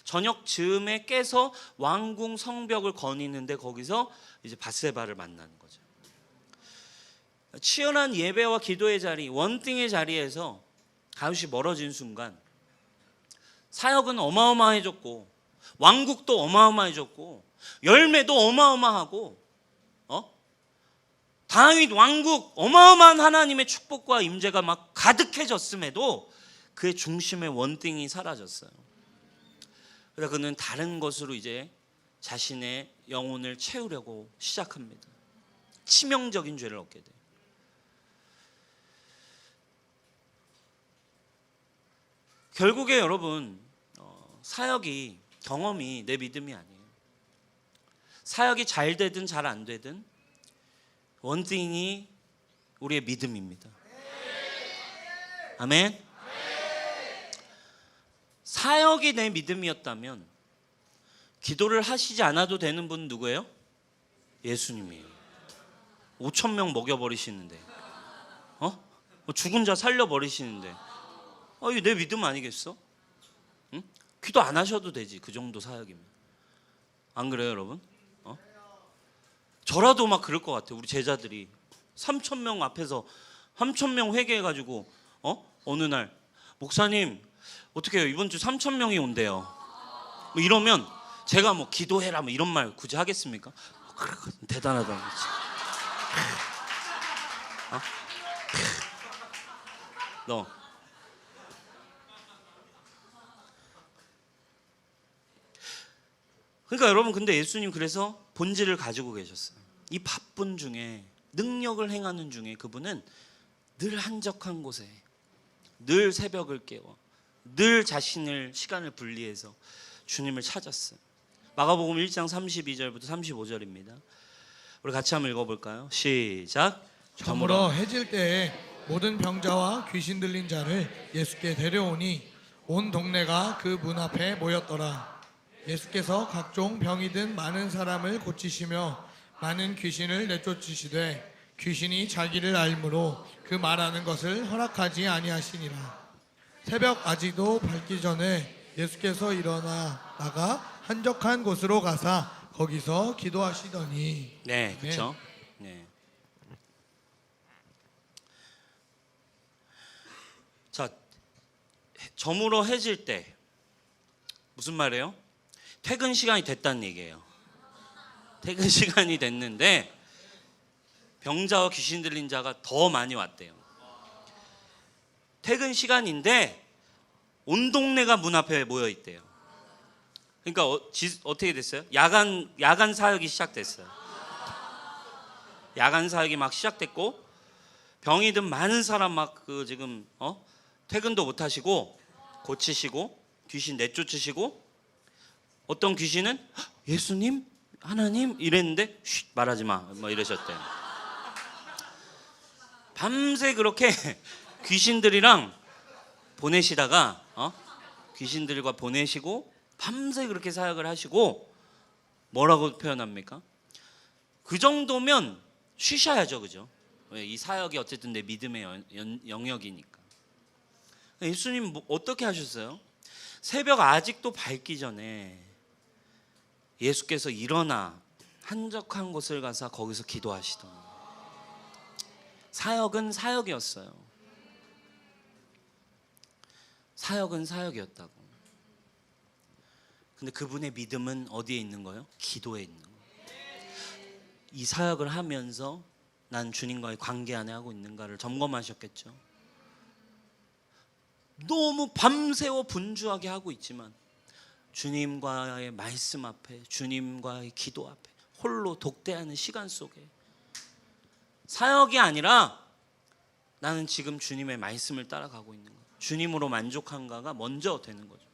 Speaker 2: 저녁 즈음에 깨서 왕궁 성벽을 거니는데 거기서 이제 밧세바를 만나는 거죠. 치열한 예배와 기도의 자리, 원띵의 자리에서 다윗이 멀어진 순간 사역은 어마어마해졌고 왕국도 어마어마해졌고 열매도 어마어마하고 다윗 왕국 어마어마한 하나님의 축복과 임재가 막 가득해졌음에도 그의 중심의 원띵이 사라졌어요. 그래서 그는 다른 것으로 이제 자신의 영혼을 채우려고 시작합니다. 치명적인 죄를 얻게 돼요. 결국에 여러분 사역이 경험이 내 믿음이 아니에요. 사역이 잘 되든 잘 안 되든 원띵이 우리의 믿음입니다. 아멘. 사역이 내 믿음이었다면 기도를 하시지 않아도 되는 분 누구예요? 예수님이에요. 5,000명 먹여버리시는데 죽은 자 살려버리시는데 이거 내 믿음 아니겠어? 응? 기도 안 하셔도 되지. 그 정도 사역이면. 안 그래요 여러분? 저라도 막 그럴 것 같아요. 우리 제자들이 3,000명 앞에서 3,000명 회개해가지고 어느 날 목사님 어떻게 해요? 이번 주 3,000명이 온대요. 뭐 이러면 제가 뭐 기도해라 뭐 이런 말 굳이 하겠습니까? 대단하다. 너 그러니까 여러분 근데 예수님 그래서 본질을 가지고 계셨어요. 이 바쁜 중에 능력을 행하는 중에 그분은 늘 한적한 곳에 늘 새벽을 깨워 늘 자신을 시간을 분리해서 주님을 찾았어요. 마가복음 1장 32절부터 35절입니다. 우리 같이 한번 읽어볼까요? 시작.
Speaker 1: 저물어 해질 때에 모든 병자와 귀신 들린 자를 예수께 데려오니 온 동네가 그 문 앞에 모였더라. 예수께서 각종 병이 든 많은 사람을 고치시며 많은 귀신을 내쫓으시되 귀신이 자기를 알므로 그 말하는 것을 허락하지 아니하시니라. 새벽 아직도 밝기 전에 예수께서 일어나 나가 한적한 곳으로 가사 거기서 기도하시더니.
Speaker 2: 네, 그렇죠. 네. 자, 저물어 해질 때 무슨 말이에요? 퇴근 시간이 됐다는 얘기예요. 퇴근 시간이 됐는데 병자와 귀신 들린 자가 더 많이 왔대요. 퇴근 시간인데 온 동네가 문 앞에 모여 있대요. 그러니까 어떻게 됐어요? 야간 사역이 시작됐어요. 야간 사역이 막 시작됐고 병이 든 많은 사람 막 그 지금 퇴근도 못 하시고 고치시고 귀신 내쫓으시고 어떤 귀신은 예수님, 하나님 이랬는데 쉿 말하지 마 뭐 이러셨대요. 밤새 그렇게 귀신들이랑 보내시다가 귀신들과 보내시고 밤새 그렇게 사역을 하시고 뭐라고 표현합니까? 그 정도면 쉬셔야죠, 그죠? 이 사역이 어쨌든 내 믿음의 영역이니까. 예수님 어떻게 하셨어요? 새벽 아직도 밝기 전에 예수께서 일어나 한적한 곳을 가서 거기서 기도하시던, 사역은 사역이었어요. 사역은 사역이었다고. 근데 그분의 믿음은 어디에 있는 거예요? 기도에 있는 거예요. 이 사역을 하면서 난 주님과의 관계 안에 하고 있는가를 점검하셨겠죠. 너무 밤새워 분주하게 하고 있지만 주님과의 말씀 앞에, 주님과의 기도 앞에 홀로 독대하는 시간 속에 사역이 아니라 나는 지금 주님의 말씀을 따라가고 있는 거예요. 주님으로 만족한가가 먼저 되는 거죠.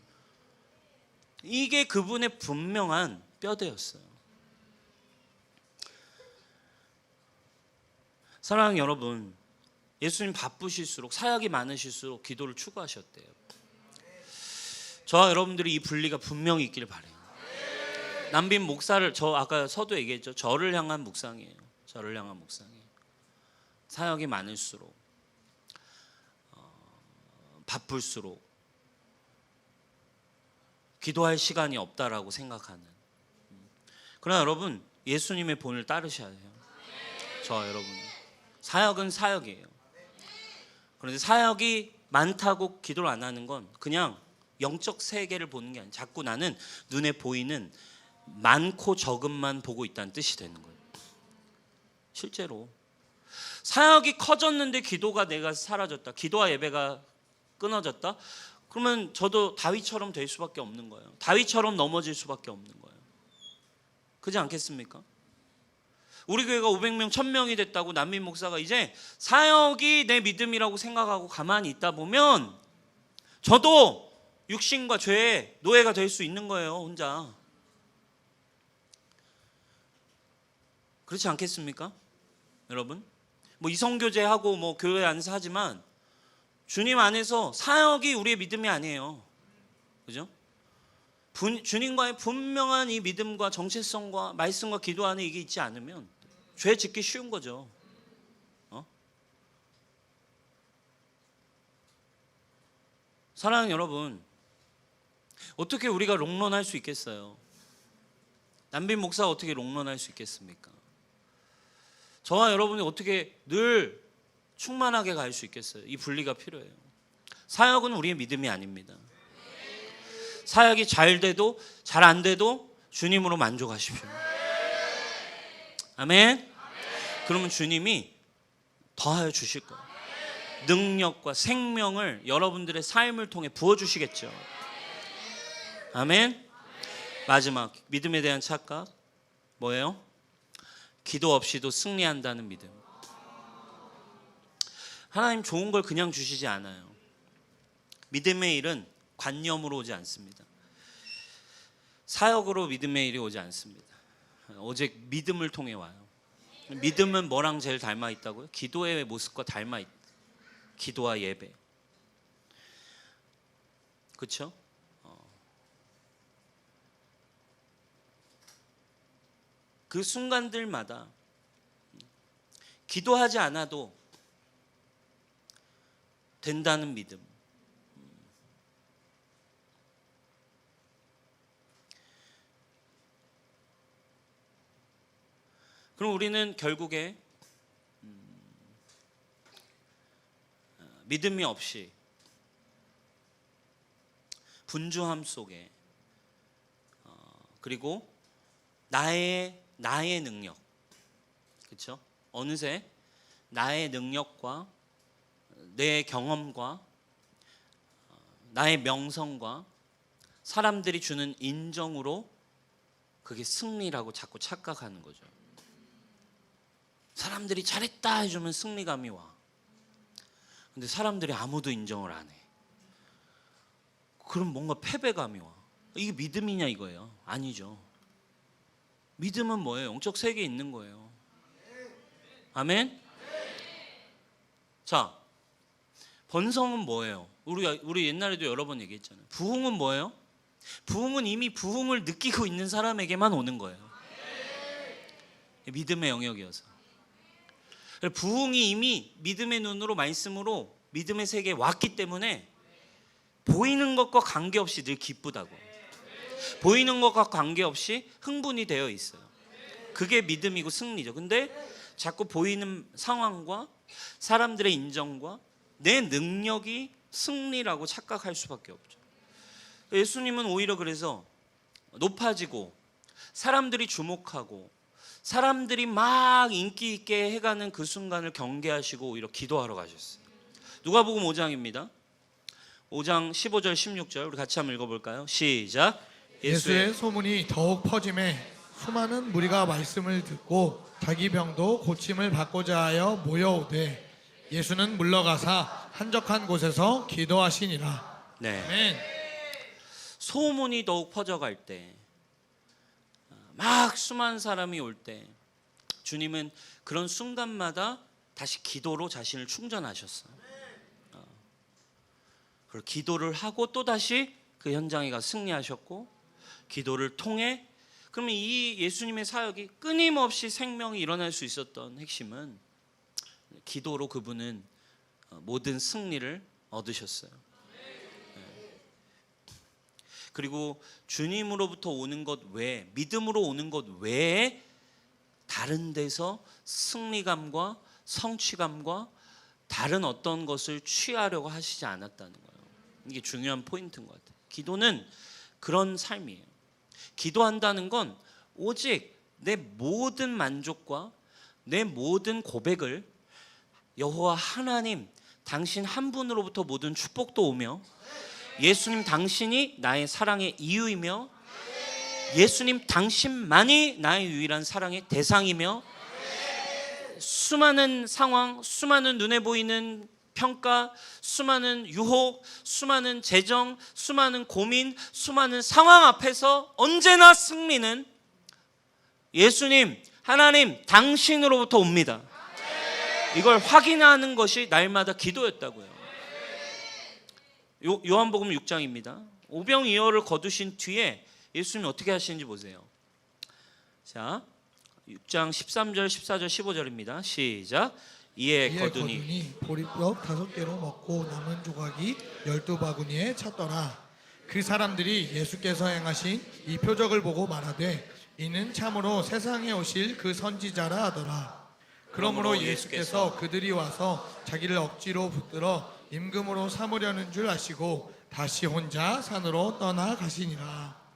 Speaker 2: 이게 그분의 분명한 뼈대였어요. 사랑하는 여러분, 예수님 바쁘실수록, 사역이 많으실수록 기도를 추구하셨대요. 저와 여러분들이 이 분리가 분명히 있기를 바라요. 남빈 목사를, 저 아까 서도 얘기했죠. 저를 향한 묵상이에요. 저를 향한 묵상이에요. 사역이 많을수록, 바쁠수록 기도할 시간이 없다라고 생각하는. 그러나 여러분, 예수님의 본을 따르셔야 해요. 저와 여러분, 사역은 사역이에요. 그런데 사역이 많다고 기도를 안 하는 건 그냥 영적 세계를 보는 게 아니에요. 자꾸 나는 눈에 보이는 많고 적음만 보고 있다는 뜻이 되는 거예요. 실제로 사역이 커졌는데 기도가 내가 사라졌다, 기도와 예배가 끊어졌다, 그러면 저도 다윗처럼 될 수밖에 없는 거예요. 다윗처럼 넘어질 수밖에 없는 거예요. 그렇지 않겠습니까? 우리 교회가 500명, 1000명이 됐다고 남민 목사가 이제 사역이 내 믿음이라고 생각하고 가만히 있다 보면 저도 육신과 죄의 노예가 될 수 있는 거예요, 혼자. 그렇지 않겠습니까? 여러분, 뭐 이성교제하고 뭐 교회 안에서 하지만 주님 안에서 사역이 우리의 믿음이 아니에요. 그죠? 주님과의 분명한 이 믿음과 정체성과 말씀과 기도 안에 이게 있지 않으면 죄 짓기 쉬운 거죠. 사랑하는 여러분, 어떻게 우리가 롱런할 수 있겠어요? 남빈 목사가 어떻게 롱런할 수 있겠습니까? 저와 여러분이 어떻게 늘 충만하게 갈 수 있겠어요? 이 분리가 필요해요. 사역은 우리의 믿음이 아닙니다. 사역이 잘 돼도 잘 안 돼도 주님으로 만족하십시오. 아멘. 그러면 주님이 더하여 주실 거예요. 능력과 생명을 여러분들의 삶을 통해 부어주시겠죠. 아멘. 마지막, 믿음에 대한 착각 뭐예요? 기도 없이도 승리한다는 믿음. 하나님 좋은 걸 그냥 주시지 않아요. 믿음의 일은 관념으로 오지 않습니다. 사역으로 믿음의 일이 오지 않습니다. 오직 믿음을 통해 와요. 믿음은 뭐랑 제일 닮아 있다고요? 기도의 모습과 닮아 있다. 기도와 예배. 그렇죠? 그 순간들마다 기도하지 않아도 된다는 믿음. 그럼 우리는 결국에 믿음이 없이 분주함 속에 그리고 나의 능력, 그렇죠? 어느새 나의 능력과 내 경험과 나의 명성과 사람들이 주는 인정으로 그게 승리라고 자꾸 착각하는 거죠. 사람들이 잘했다 해주면 승리감이 와. 근데 사람들이 아무도 인정을 안 해. 그럼 뭔가 패배감이 와. 이게 믿음이냐 이거예요? 아니죠. 믿음은 뭐예요? 영적 세계에 있는 거예요. 아멘? 자, 번성은 뭐예요? 우리 옛날에도 여러 번 얘기했잖아요. 부흥은 뭐예요? 부흥은 이미 부흥을 느끼고 있는 사람에게만 오는 거예요. 믿음의 영역이어서. 부흥이 이미 믿음의 눈으로 말씀으로 믿음의 세계에 왔기 때문에 보이는 것과 관계없이 늘 기쁘다고. 보이는 것과 관계없이 흥분이 되어 있어요. 그게 믿음이고 승리죠. 근데 자꾸 보이는 상황과 사람들의 인정과 내 능력이 승리라고 착각할 수밖에 없죠. 예수님은 오히려 그래서 높아지고 사람들이 주목하고 사람들이 막 인기 있게 해가는 그 순간을 경계하시고 오히려 기도하러 가셨어요. 누가복음 5장입니다. 5장 15절 16절 우리 같이 한번 읽어볼까요? 시작.
Speaker 1: 예수의 소문이 더욱 퍼짐에 수많은 무리가 말씀을 듣고 자기 병도 고침을 받고자 하여 모여오되 예수는 물러가사 한적한 곳에서 기도하시니라.
Speaker 2: 네.
Speaker 1: 아멘.
Speaker 2: 소문이 더욱 퍼져갈 때, 막 수많은 사람이 올 때, 주님은 그런 순간마다 다시 기도로 자신을 충전하셨어요. 그리고 기도를 하고 또 다시 그 현장에 가 승리하셨고, 기도를 통해 그러면 이 예수님의 사역이 끊임없이 생명이 일어날 수 있었던 핵심은 기도로 그분은 모든 승리를 얻으셨어요. 그리고 주님으로부터 오는 것 외에, 믿음으로 오는 것 외에 다른 데서 승리감과 성취감과 다른 어떤 것을 취하려고 하시지 않았다는 거예요. 이게 중요한 포인트인 것 같아요. 기도는 그런 삶이에요. 기도한다는 건 오직 내 모든 만족과 내 모든 고백을 여호와 하나님 당신 한 분으로부터 모든 축복도 오며 예수님 당신이 나의 사랑의 이유이며 예수님 당신만이 나의 유일한 사랑의 대상이며 수많은 상황, 수많은 눈에 보이는 평가, 수많은 유혹, 수많은 재정, 수많은 고민, 수많은 상황 앞에서 언제나 승리는 예수님, 하나님 당신으로부터 옵니다. 이걸 확인하는 것이 날마다 기도였다고요. 요한복음 6장입니다. 오병이어를 거두신 뒤에 예수님이 어떻게 하시는지 보세요. 자, 6장 13절, 14절, 15절입니다. 시작. 이에 거두니
Speaker 1: 보리떡 5개로 먹고 남은 조각이 12바구니에 찼더라. 그 사람들이 예수께서 행하신 이 표적을 보고 말하되 이는 참으로 세상에 오실 그 선지자라 하더라. 그러므로 예수께서 그들이 와서 자기를 억지로 붙들어 임금으로 삼으려는 줄 아시고 다시 혼자 산으로 떠나가시니라.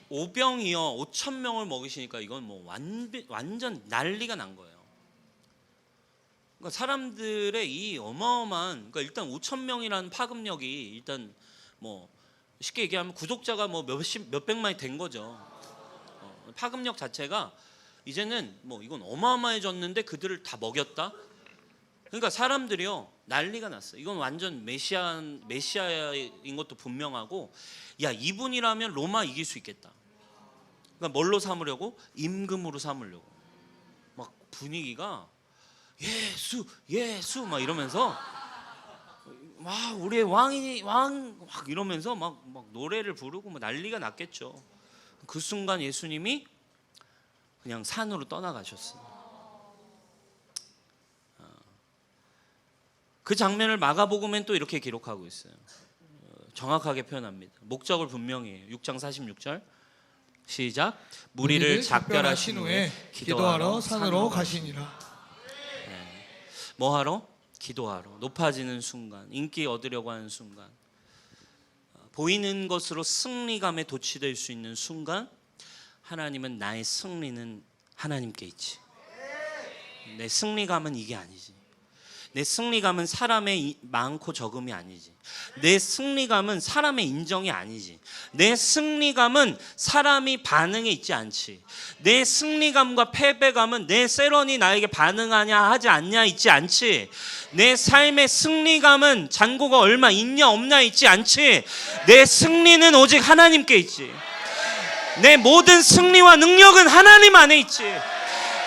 Speaker 2: 오병이어 5,000명을 먹이시니까 이건 뭐 완전 난리가 난 거예요. 그러니까 사람들의 이 어마어마한, 그러니까 일단 5,000명이라는 파급력이 일단 뭐 쉽게 얘기하면 구독자가 뭐 몇백만이 된 거죠. 파급력 자체가 이제는 뭐 이건 어마어마해졌는데 그들을 다 먹였다. 그러니까 사람들이요 난리가 났어요. 이건 완전 메시아인 것도 분명하고, 야 이분이라면 로마 이길 수 있겠다. 그러니까 뭘로 삼으려고? 임금으로 삼으려고. 막 분위기가 예수 막 이러면서 와 우리의 왕이 왕 막 이러면서 막 노래를 부르고 뭐 난리가 났겠죠. 그 순간 예수님이 그냥 산으로 떠나가셨어요. 그 장면을 마가복음엔 또 이렇게 기록하고 있어요. 정확하게 표현합니다. 목적을 분명히 해요. 6장 46절 시작. 무리를 작별하신 후에
Speaker 1: 기도하러 산으로 가시니라.
Speaker 2: 뭐하러? 기도하러. 높아지는 순간, 인기 얻으려고 하는 순간, 보이는 것으로 승리감에 도취될 수 있는 순간, 하나님은 나의 승리는 하나님께 있지. 내 승리감은 이게 아니지. 내 승리감은 사람의 많고 적음이 아니지. 내 승리감은 사람의 인정이 아니지. 내 승리감은 사람이 반응에 있지 않지. 내 승리감과 패배감은 내 세런이 나에게 반응하냐 하지 않냐 있지 않지. 내 삶의 승리감은 잔고가 얼마 있냐 없냐 있지 않지. 내 승리는 오직 하나님께 있지. 내 모든 승리와 능력은 하나님 안에 있지.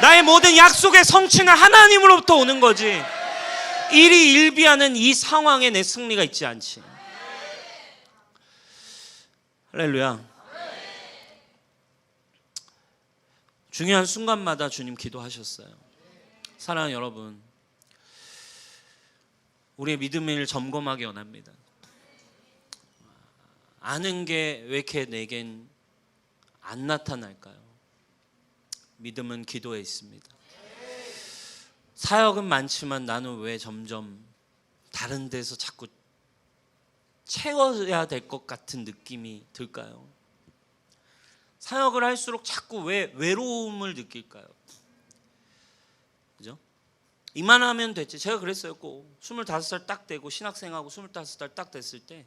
Speaker 2: 나의 모든 약속의 성취는 하나님으로부터 오는 거지. 일희일비하는 이 상황에 내 승리가 있지 않지. 할렐루야. 중요한 순간마다 주님 기도하셨어요. 사랑하는 여러분, 우리의 믿음을 점검하기 원합니다. 아는 게 왜 이렇게 내겐 안 나타날까요? 믿음은 기도에 있습니다. 사역은 많지만 나는 왜 점점 다른 데서 자꾸 채워야 될 것 같은 느낌이 들까요? 사역을 할수록 자꾸 왜 외로움을 느낄까요? 그죠? 이만하면 됐지. 제가 그랬어요. 꼭 25살 딱 되고 신학생하고 25살 딱 됐을 때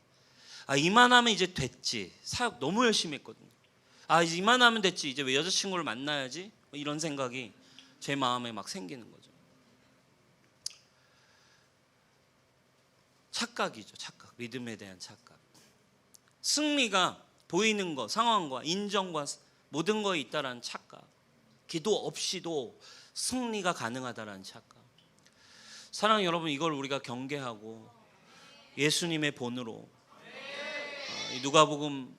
Speaker 2: 이만하면 이제 됐지. 사역 너무 열심히 했거든요. 이제 이만하면 됐지. 이제 왜 여자친구를 만나야지. 이런 생각이 제 마음에 막 생기는 거죠. 착각이죠. 착각. 믿음에 대한 착각. 승리가 보이는 것, 상황과 인정과 모든 거에 있다라는 착각. 기도 없이도 승리가 가능하다라는 착각. 사랑하는 여러분, 이걸 우리가 경계하고 예수님의 본으로 이 누가복음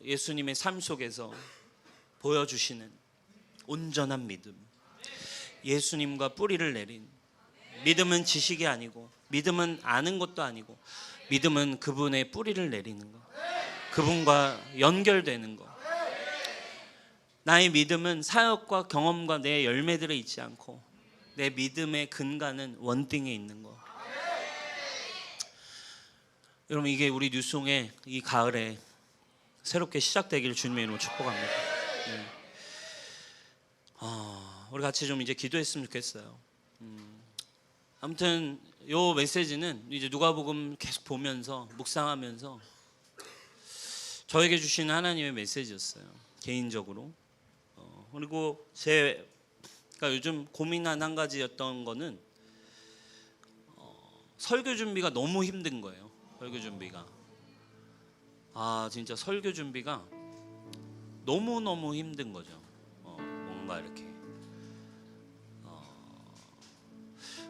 Speaker 2: 예수님의 삶 속에서 보여주시는 온전한 믿음, 예수님과 뿌리를 내린 믿음은 지식이 아니고, 믿음은 아는 것도 아니고, 믿음은 그분의 뿌리를 내리는 것, 그분과 연결되는 것. 나의 믿음은 사역과 경험과 내 열매들에 있지 않고 내 믿음의 근간은 원띵에 있는 것. 여러분, 이게 우리 뉴송의 이 가을에 새롭게 시작되기를 주님의 이름으로 축복합니다. 네. 우리 같이 좀 이제 기도했으면 좋겠어요. 아무튼 요 메시지는 이제 누가복음 계속 보면서 묵상하면서 저에게 주신 하나님의 메시지였어요. 개인적으로. 그리고 제가 요즘 고민한 한 가지였던 거는 설교 준비가 너무 힘든 거예요. 설교 준비가. 진짜 설교 준비가 너무너무 힘든 거죠. 뭔가 이렇게.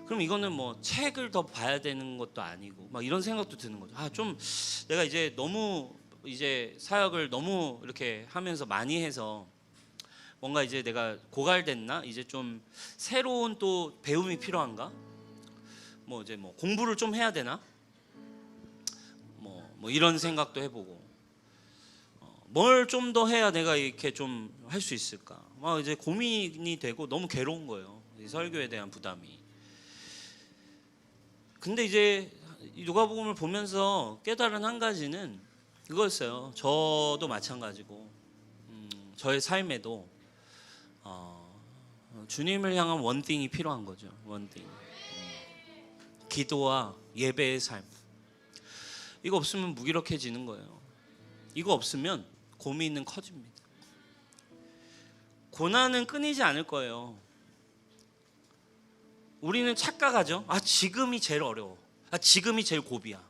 Speaker 2: 그럼 이거는 뭐 책을 더 봐야 되는 것도 아니고 막 이런 생각도 드는 거죠. 좀 내가 이제 너무 이제 사역을 너무 이렇게 하면서 많이 해서 뭔가 이제 내가 고갈됐나? 이제 좀 새로운 또 배움이 필요한가? 뭐 이제 뭐 공부를 좀 해야 되나? 뭐 이런 생각도 해보고 뭘 좀 더 해야 내가 이렇게 좀 할 수 있을까? 막 이제 고민이 되고 너무 괴로운 거예요. 이 설교에 대한 부담이. 근데 이제 이 누가복음을 보면서 깨달은 한 가지는 그거였어요. 저도 마찬가지고 저의 삶에도 주님을 향한 원띵이 필요한 거죠. 원띵. 기도와 예배의 삶. 이거 없으면 무기력해지는 거예요. 이거 없으면 고민은 커집니다. 고난은 끊이지 않을 거예요. 우리는 착각하죠. 지금이 제일 어려워. 지금이 제일 고비야.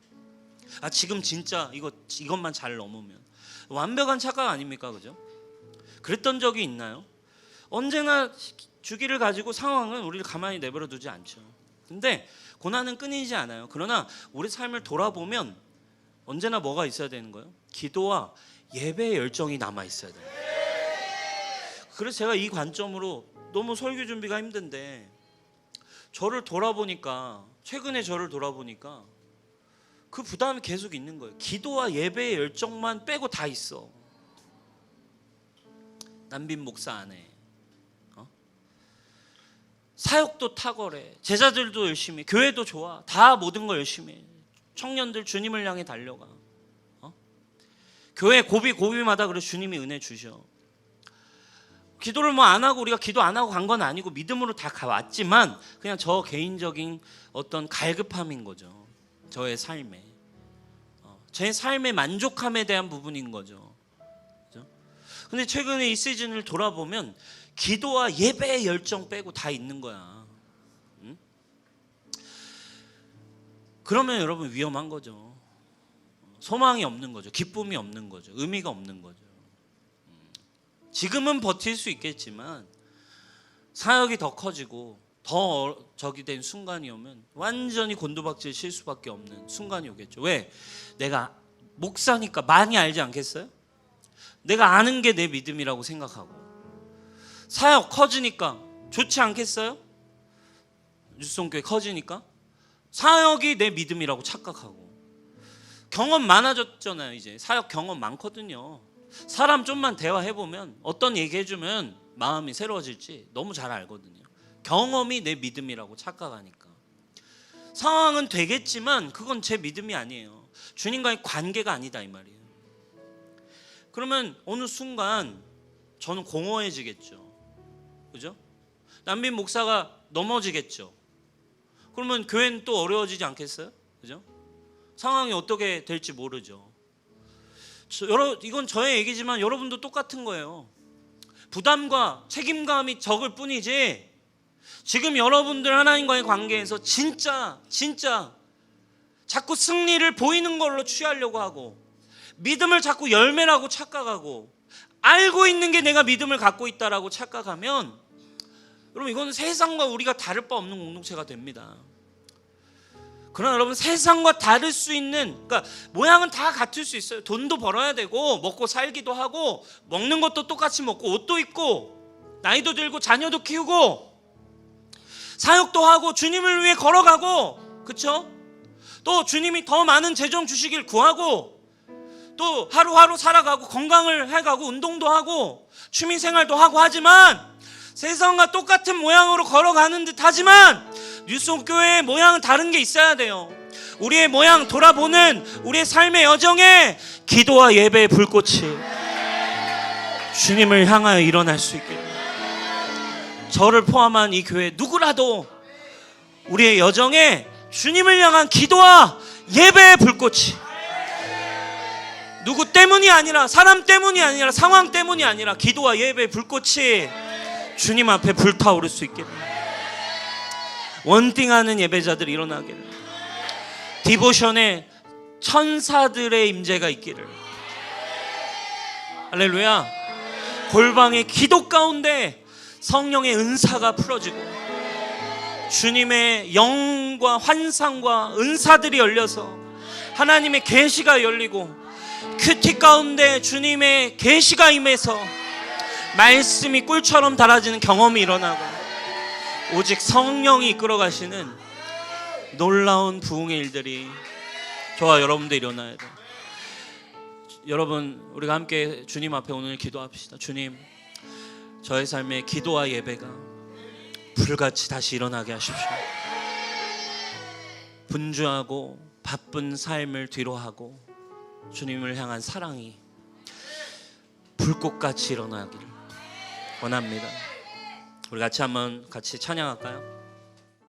Speaker 2: 지금 진짜 이것만 잘 넘으면. 완벽한 착각 아닙니까? 그죠? 그랬던 적이 있나요? 언제나 주기를 가지고 상황은 우리를 가만히 내버려 두지 않죠. 근데 고난은 끊이지 않아요. 그러나 우리 삶을 돌아보면 언제나 뭐가 있어야 되는 거예요? 기도와 예배의 열정이 남아 있어야 돼요. 그래서 제가 이 관점으로 너무 설교 준비가 힘든데 최근에 저를 돌아보니까 그 부담이 계속 있는 거예요. 기도와 예배의 열정만 빼고 다 있어. 남빈 목사 안에 사역도 탁월해, 제자들도 열심히 해, 교회도 좋아, 다 모든 걸 열심히 해. 청년들 주님을 향해 달려가. 교회 고비마다 그래 주님이 은혜 주셔. 기도를 안 하고 우리가 기도 안 하고 간 건 아니고 믿음으로 다 왔지만 그냥 저 개인적인 어떤 갈급함인 거죠. 저의 삶에 제 삶의 만족함에 대한 부분인 거죠. 그죠? 근데 최근에 이 시즌을 돌아보면 기도와 예배의 열정 빼고 다 있는 거야. 그러면 여러분 위험한 거죠. 소망이 없는 거죠. 기쁨이 없는 거죠. 의미가 없는 거죠. 지금은 버틸 수 있겠지만 사역이 더 커지고 더 적이 된 순간이 오면 완전히 곤두박질 칠 수밖에 없는 순간이 오겠죠. 왜? 내가 목사니까 많이 알지 않겠어요? 내가 아는 게 내 믿음이라고 생각하고 사역 커지니까 좋지 않겠어요? 뉴스송교회 커지니까 사역이 내 믿음이라고 착각하고 경험 많아졌잖아요. 이제 사역 경험 많거든요. 사람 좀만 대화해보면 어떤 얘기해주면 마음이 새로워질지 너무 잘 알거든요. 경험이 내 믿음이라고 착각하니까. 상황은 되겠지만 그건 제 믿음이 아니에요. 주님과의 관계가 아니다 이 말이에요. 그러면 어느 순간 저는 공허해지겠죠. 그죠? 남빈 목사가 넘어지겠죠. 그러면 교회는 또 어려워지지 않겠어요? 그죠? 상황이 어떻게 될지 모르죠. 이건 저의 얘기지만 여러분도 똑같은 거예요. 부담과 책임감이 적을 뿐이지 지금 여러분들 하나님과의 관계에서 진짜 자꾸 승리를 보이는 걸로 취하려고 하고 믿음을 자꾸 열매라고 착각하고 알고 있는 게 내가 믿음을 갖고 있다라고 착각하면 여러분 이건 세상과 우리가 다를 바 없는 공동체가 됩니다. 그러나 여러분 세상과 다를 수 있는, 그러니까 모양은 다 같을 수 있어요. 돈도 벌어야 되고 먹고 살기도 하고 먹는 것도 똑같이 먹고 옷도 입고 나이도 들고 자녀도 키우고 사역도 하고 주님을 위해 걸어가고, 그렇죠? 또 주님이 더 많은 재정 주시길 구하고 또 하루하루 살아가고 건강을 해가고 운동도 하고 취미생활도 하고 하지만 세상과 똑같은 모양으로 걸어가는 듯 하지만 뉴스교회의 모양은 다른 게 있어야 돼요. 우리의 모양 돌아보는 우리의 삶의 여정에 기도와 예배의 불꽃이 주님을 향하여 일어날 수 있게, 저를 포함한 이 교회 누구라도 우리의 여정에 주님을 향한 기도와 예배의 불꽃이, 누구 때문이 아니라 사람 때문이 아니라 상황 때문이 아니라 기도와 예배의 불꽃이 주님 앞에 불타오를 수 있기를, 원띵하는 예배자들이 일어나기를, 디보션에 천사들의 임재가 있기를, 할렐루야. 골방의 기도 가운데 성령의 은사가 풀어지고 주님의 영과 환상과 은사들이 열려서 하나님의 계시가 열리고 큐티 가운데 주님의 계시가 임해서 말씀이 꿀처럼 달아지는 경험이 일어나고 오직 성령이 이끌어 가시는 놀라운 부흥의 일들이 저와 여러분들 일어나야 돼요. 여러분 우리가 함께 주님 앞에 오늘 기도합시다. 주님, 저의 삶에 기도와 예배가 불같이 다시 일어나게 하십시오. 분주하고 바쁜 삶을 뒤로하고 주님을 향한 사랑이 불꽃같이 일어나기를 원합니다. 우리 같이 한번 찬양할까요?